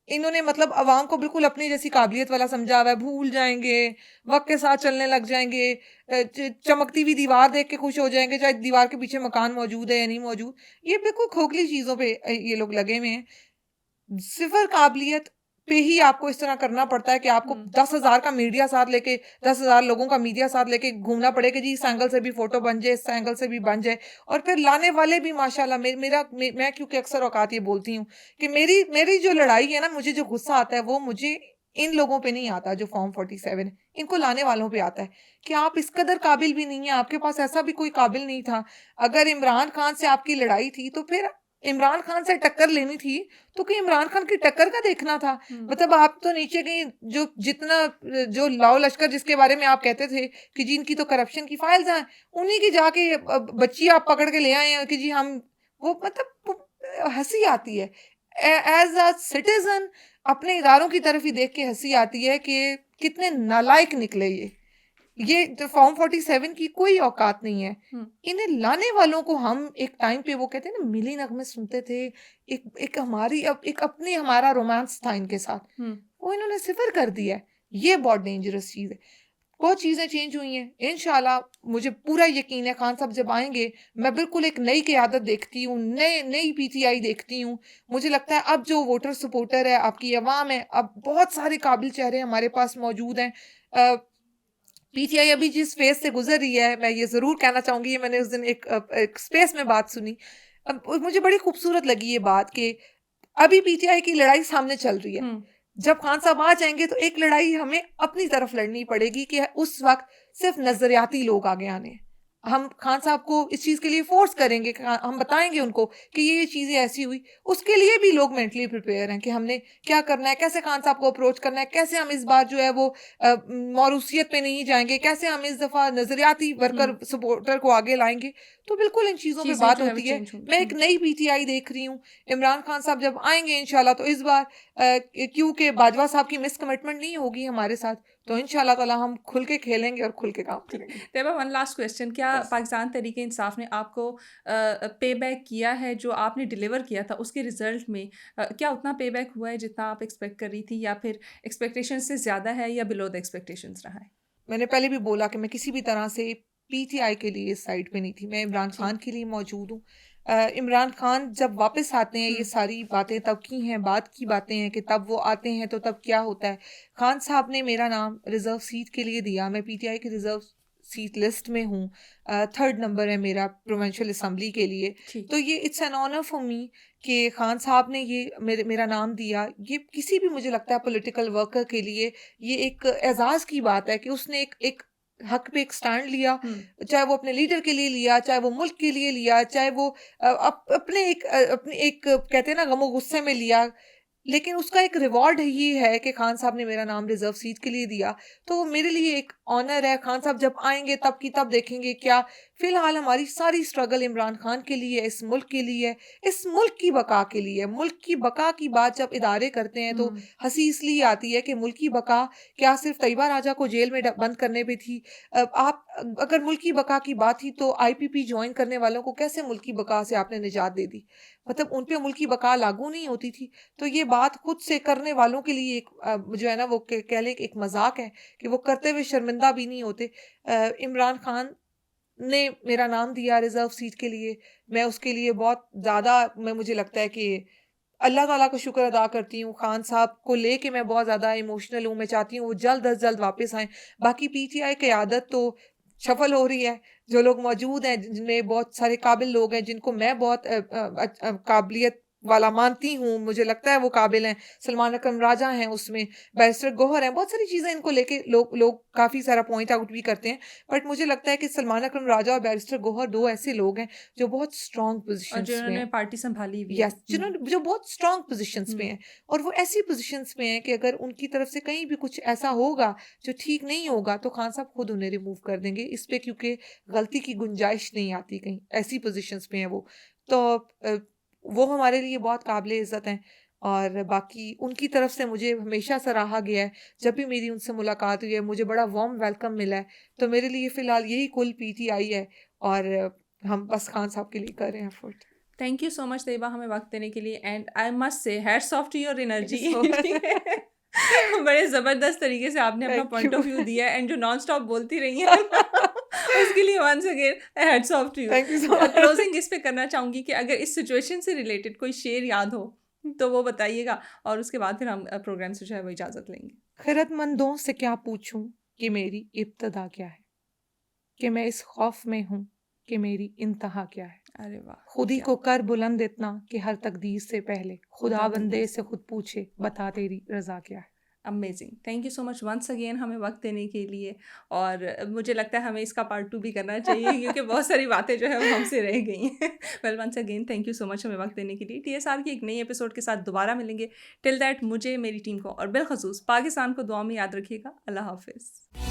इन्होंने मतलब अवाम को बिल्कुल अपनी जैसी काबिलियत वाला समझा हुआ है, भूल जाएंगे, वक्त के साथ चलने लग जाएंगे, चमकती हुई दीवार देख के खुश हो जाएंगे, चाहे दीवार के पीछे मकान मौजूद है या नहीं मौजूद। ये बिल्कुल खोखली चीजों पे ये लोग लगे हुए हैं। सिफर काबिलियत पे ही आपको इस तरह करना पड़ता है कि आपको 10,000 का मीडिया साथ लेके, 10,000 लोगों का मीडिया साथ लेके घूमना पड़े कि जी इस एंगल से भी फोटो बन जाए, इस एंगल से भी बन जाए, और फिर लाने वाले भी माशाल्लाह। मैं क्योंकि अक्सर औकात ये बोलती हूँ कि मेरी जो लड़ाई है ना, मुझे जो गुस्सा आता है वो मुझे इन लोगों पे नहीं आता जो फॉर्म 47 है, इनको लाने वालों पे आता है कि आप इस कदर काबिल भी नहीं है, आपके पास ऐसा भी कोई काबिल नहीं था। अगर इमरान खान से आपकी लड़ाई थी तो फिर इमरान खान से टक्कर लेनी थी तो कि इमरान खान की टक्कर का देखना था। मतलब आप तो नीचे कहीं जो जितना जो लाओ लश्कर जिसके बारे में आप कहते थे कि जी इनकी तो करप्शन की फाइल्स हैं, उन्हीं की जाके बच्ची आप पकड़ के ले आए हैं कि जी हम वो मतलब हंसी आती है एज अ सिटीजन। अपने इदारों की तरफ ही देख के हंसी आती है कि कितने नालायक निकले ये जो फॉर्म 47 की कोई औकात नहीं है। इन्हें लाने वालों को हम एक टाइम पे वो कहते हैं ना मिली नगमे सुनते थे, एक हमारी एक अपने हमारा रोमांस था इनके साथ, वो इन्होंने सिफर कर दिया है। ये बहुत डेंजरस चीज है। बहुत चीजें चेंज हुई हैं इंशाल्लाह, मुझे पूरा यकीन है खान साहब जब आएंगे मैं बिल्कुल एक नई क़यादत देखती हूँ, नई पीटीआई देखती हूँ। मुझे लगता है अब जो वोटर सपोर्टर है, आपकी अवाम है, अब बहुत सारे काबिल चेहरे हमारे पास मौजूद हैं। पीटीआई अभी जिस फेज से गुजर रही है, मैं ये जरूर कहना चाहूंगी, ये मैंने उस दिन एक स्पेस में बात सुनी, मुझे बड़ी खूबसूरत लगी ये बात कि अभी पीटीआई की लड़ाई सामने चल रही है। जब खान साहब आ जाएंगे तो एक लड़ाई हमें अपनी तरफ लड़नी पड़ेगी कि उस वक्त सिर्फ नजरियाती लोग आगे आने हैं। हम खान साहब को इस चीज के लिए फोर्स करेंगे, हम बताएंगे उनको कि ये चीजें ऐसी हुई। उसके लिए भी लोग मेंटली प्रिपेयर हैं कि हमने क्या करना है, कैसे खान साहब को अप्रोच करना है, कैसे हम इस बार जो है वो मौरूसियत पे नहीं जाएंगे, कैसे हम इस दफा नजरियाती वर्कर सपोर्टर को आगे लाएंगे। तो बिल्कुल इन चीजों पे बात होती है। मैं एक नई पीटीआई देख रही हूँ। इमरान खान साहब जब आएंगे इंशाल्लाह तो इस बार क्योंकि बाजवा साहब की मिस कमिटमेंट नहीं होगी हमारे साथ, तो इंशाल्लाह ताला हम खुल के खेलेंगे और खुल के काम करेंगे। तैयबा, वन लास्ट क्वेश्चन, क्या पाकिस्तान तहरीक इंसाफ ने आपको पे बैक किया है जो आपने डिलीवर किया था उसके रिजल्ट में? क्या उतना पे बैक हुआ है जितना आप एक्सपेक्ट कर रही थी, या फिर एक्सपेक्टेशन से ज़्यादा है या बिलो द एक्सपेक्टेशंस रहा है? मैंने पहले भी बोला कि मैं किसी भी तरह से पीटीआई के लिए इस साइड पे नहीं थी, मैं इमरान खान के लिए मौजूद हूँ। इमरान खान जब वापस आते हैं, ये सारी बातें तब की हैं, बात की बातें हैं कि तब वो आते हैं तो तब क्या होता है। खान साहब ने मेरा नाम रिजर्व सीट के लिए दिया, मैं पीटीआई की रिजर्व सीट लिस्ट में हूँ, 3rd नंबर है मेरा प्रोविंशियल असम्बली के लिए। तो ये it's an honour for me कि खान साहब ने ये मेरा नाम दिया। ये किसी भी मुझे लगता है पॉलिटिकल वर्कर के लिए ये एक एजाज की बात है कि उसने एक हक पे एक स्टैंड लिया, चाहे वो अपने लीडर के लिए लिया, चाहे वो मुल्क के लिए लिया, चाहे वो अपने एक कहते हैं ना गमो गुस्से में लिया, लेकिन उसका एक रिवॉर्ड ये है कि खान साहब ने मेरा नाम रिजर्व सीट के लिए दिया। तो मेरे लिए एक ऑनर है। खान साहब जब आएंगे तब की तब देखेंगे क्या। फिलहाल हमारी सारी स्ट्रगल इमरान खान के लिए, इस मुल्क के लिए, इस मुल्क की बका के लिए। मुल्क की बका की बात जब इदारे करते हैं तो हंसी इसलिए आती है कि मुल्क की बका क्या सिर्फ तैयबा राजा को जेल में बंद करने पे थी? आप अगर मुल्क की बका की बात थी तो आईपीपी ज्वाइन करने वालों को कैसे मुल्क की बका से आपने निजात दे दी? मतलब उन पे मुल्क की बका लागू नहीं होती थी। तो ये बात खुद से करने वालों के लिए एक जो है ना वो कह लें एक मजाक है कि वो करते हुए शर्मिंदा भी नहीं होते। इमरान खान ने मेरा नाम दिया रिजर्व सीट के लिए, मैं उसके लिए बहुत ज़्यादा मुझे लगता है कि अल्लाह ताला का शुक्र अदा करती हूँ। खान साहब को लेके मैं बहुत ज़्यादा इमोशनल हूँ, मैं चाहती हूँ वो जल्द अज जल्द वापस आएँ। बाकी पीटीआई क़यादत तो शफल हो रही है, जो लोग मौजूद हैं जिनमें बहुत सारे काबिल लोग हैं जिनको मैं बहुत काबिलियत वाला मानती हूँ, मुझे लगता है वो काबिल हैं। सलमान अकरम राजा हैं उसमें, बैरिस्टर गौहर हैं, बहुत सारी चीज़ें इनको लेके लोग काफ़ी सारा पॉइंट आउट भी करते हैं। बट मुझे लगता है कि सलमान अकरम राजा और बैरिस्टर गौहर 2 ऐसे लोग हैं जो बहुत स्ट्रॉन्ग पोजीशंस में जिन्होंने हैं। पार्टी संभाली हुई है। यस, जिन्होंने जो बहुत स्ट्रॉन्ग पोजीशंस पे हैं, और वो ऐसी पोजीशंस पे हैं कि अगर उनकी तरफ से कहीं भी कुछ ऐसा होगा जो ठीक नहीं होगा तो खान साहब खुद उन्हें रिमूव कर देंगे इस पे, क्योंकि गलती की गुंजाइश नहीं आती कहीं, ऐसी पोजीशंस पे हैं वो। तो वो हमारे लिए बहुत काबिले इज़्ज़त हैं। और बाकी उनकी तरफ से मुझे हमेशा सराहा गया है। जब भी मेरी उनसे मुलाकात हुई है मुझे बड़ा वार्म वेलकम मिला है। तो मेरे लिए फ़िलहाल यही कुल पीटीआई है, और हम बस खान साहब के लिए कर रहे हैं effort. Thank you so much Taiba हमें वक्त देने के लिए, and I must say hats off to your energy. बड़े ज़बरदस्त तरीके से आपने अपना पॉइंट ऑफ व्यू दिया, एंड जो नॉन स्टॉप बोलती रही हैं उसके लिए once again hats off to you. Thank you so much. Closing इस पे करना चाहूँगी कि अगर इस सिचुएशन से रिलेटेड कोई शेर याद हो तो वो बताइएगा, और उसके बाद फिर हम प्रोग्राम से जो है वो इजाज़त लेंगे। खैरतमंदों से क्या पूछूं कि मेरी इब्तदा क्या है, कि मैं इस खौफ में हूँ कि मेरी इंतहा क्या है। अरे वाह, खुद ही को कर बुलंद इतना कि हर तकदीर से पहले खुदा खुदा बंदे से खुद पूछे बता तेरी रजा क्या है। Amazing, thank you so much once again हमें वक्त देने के लिए। और मुझे लगता है हमें इसका पार्ट 2 भी करना चाहिए क्योंकि बहुत सारी बातें जो है वो हमसे रह गई हैं। Well once again thank you so much हमें वक्त देने के लिए। TSR की एक नई एपिसोड के साथ दोबारा मिलेंगे। टिल दैट मुझे, मेरी टीम को और बिलखसूस पाकिस्तान को दुआ में याद रखिएगा। अल्लाह हाफिज़।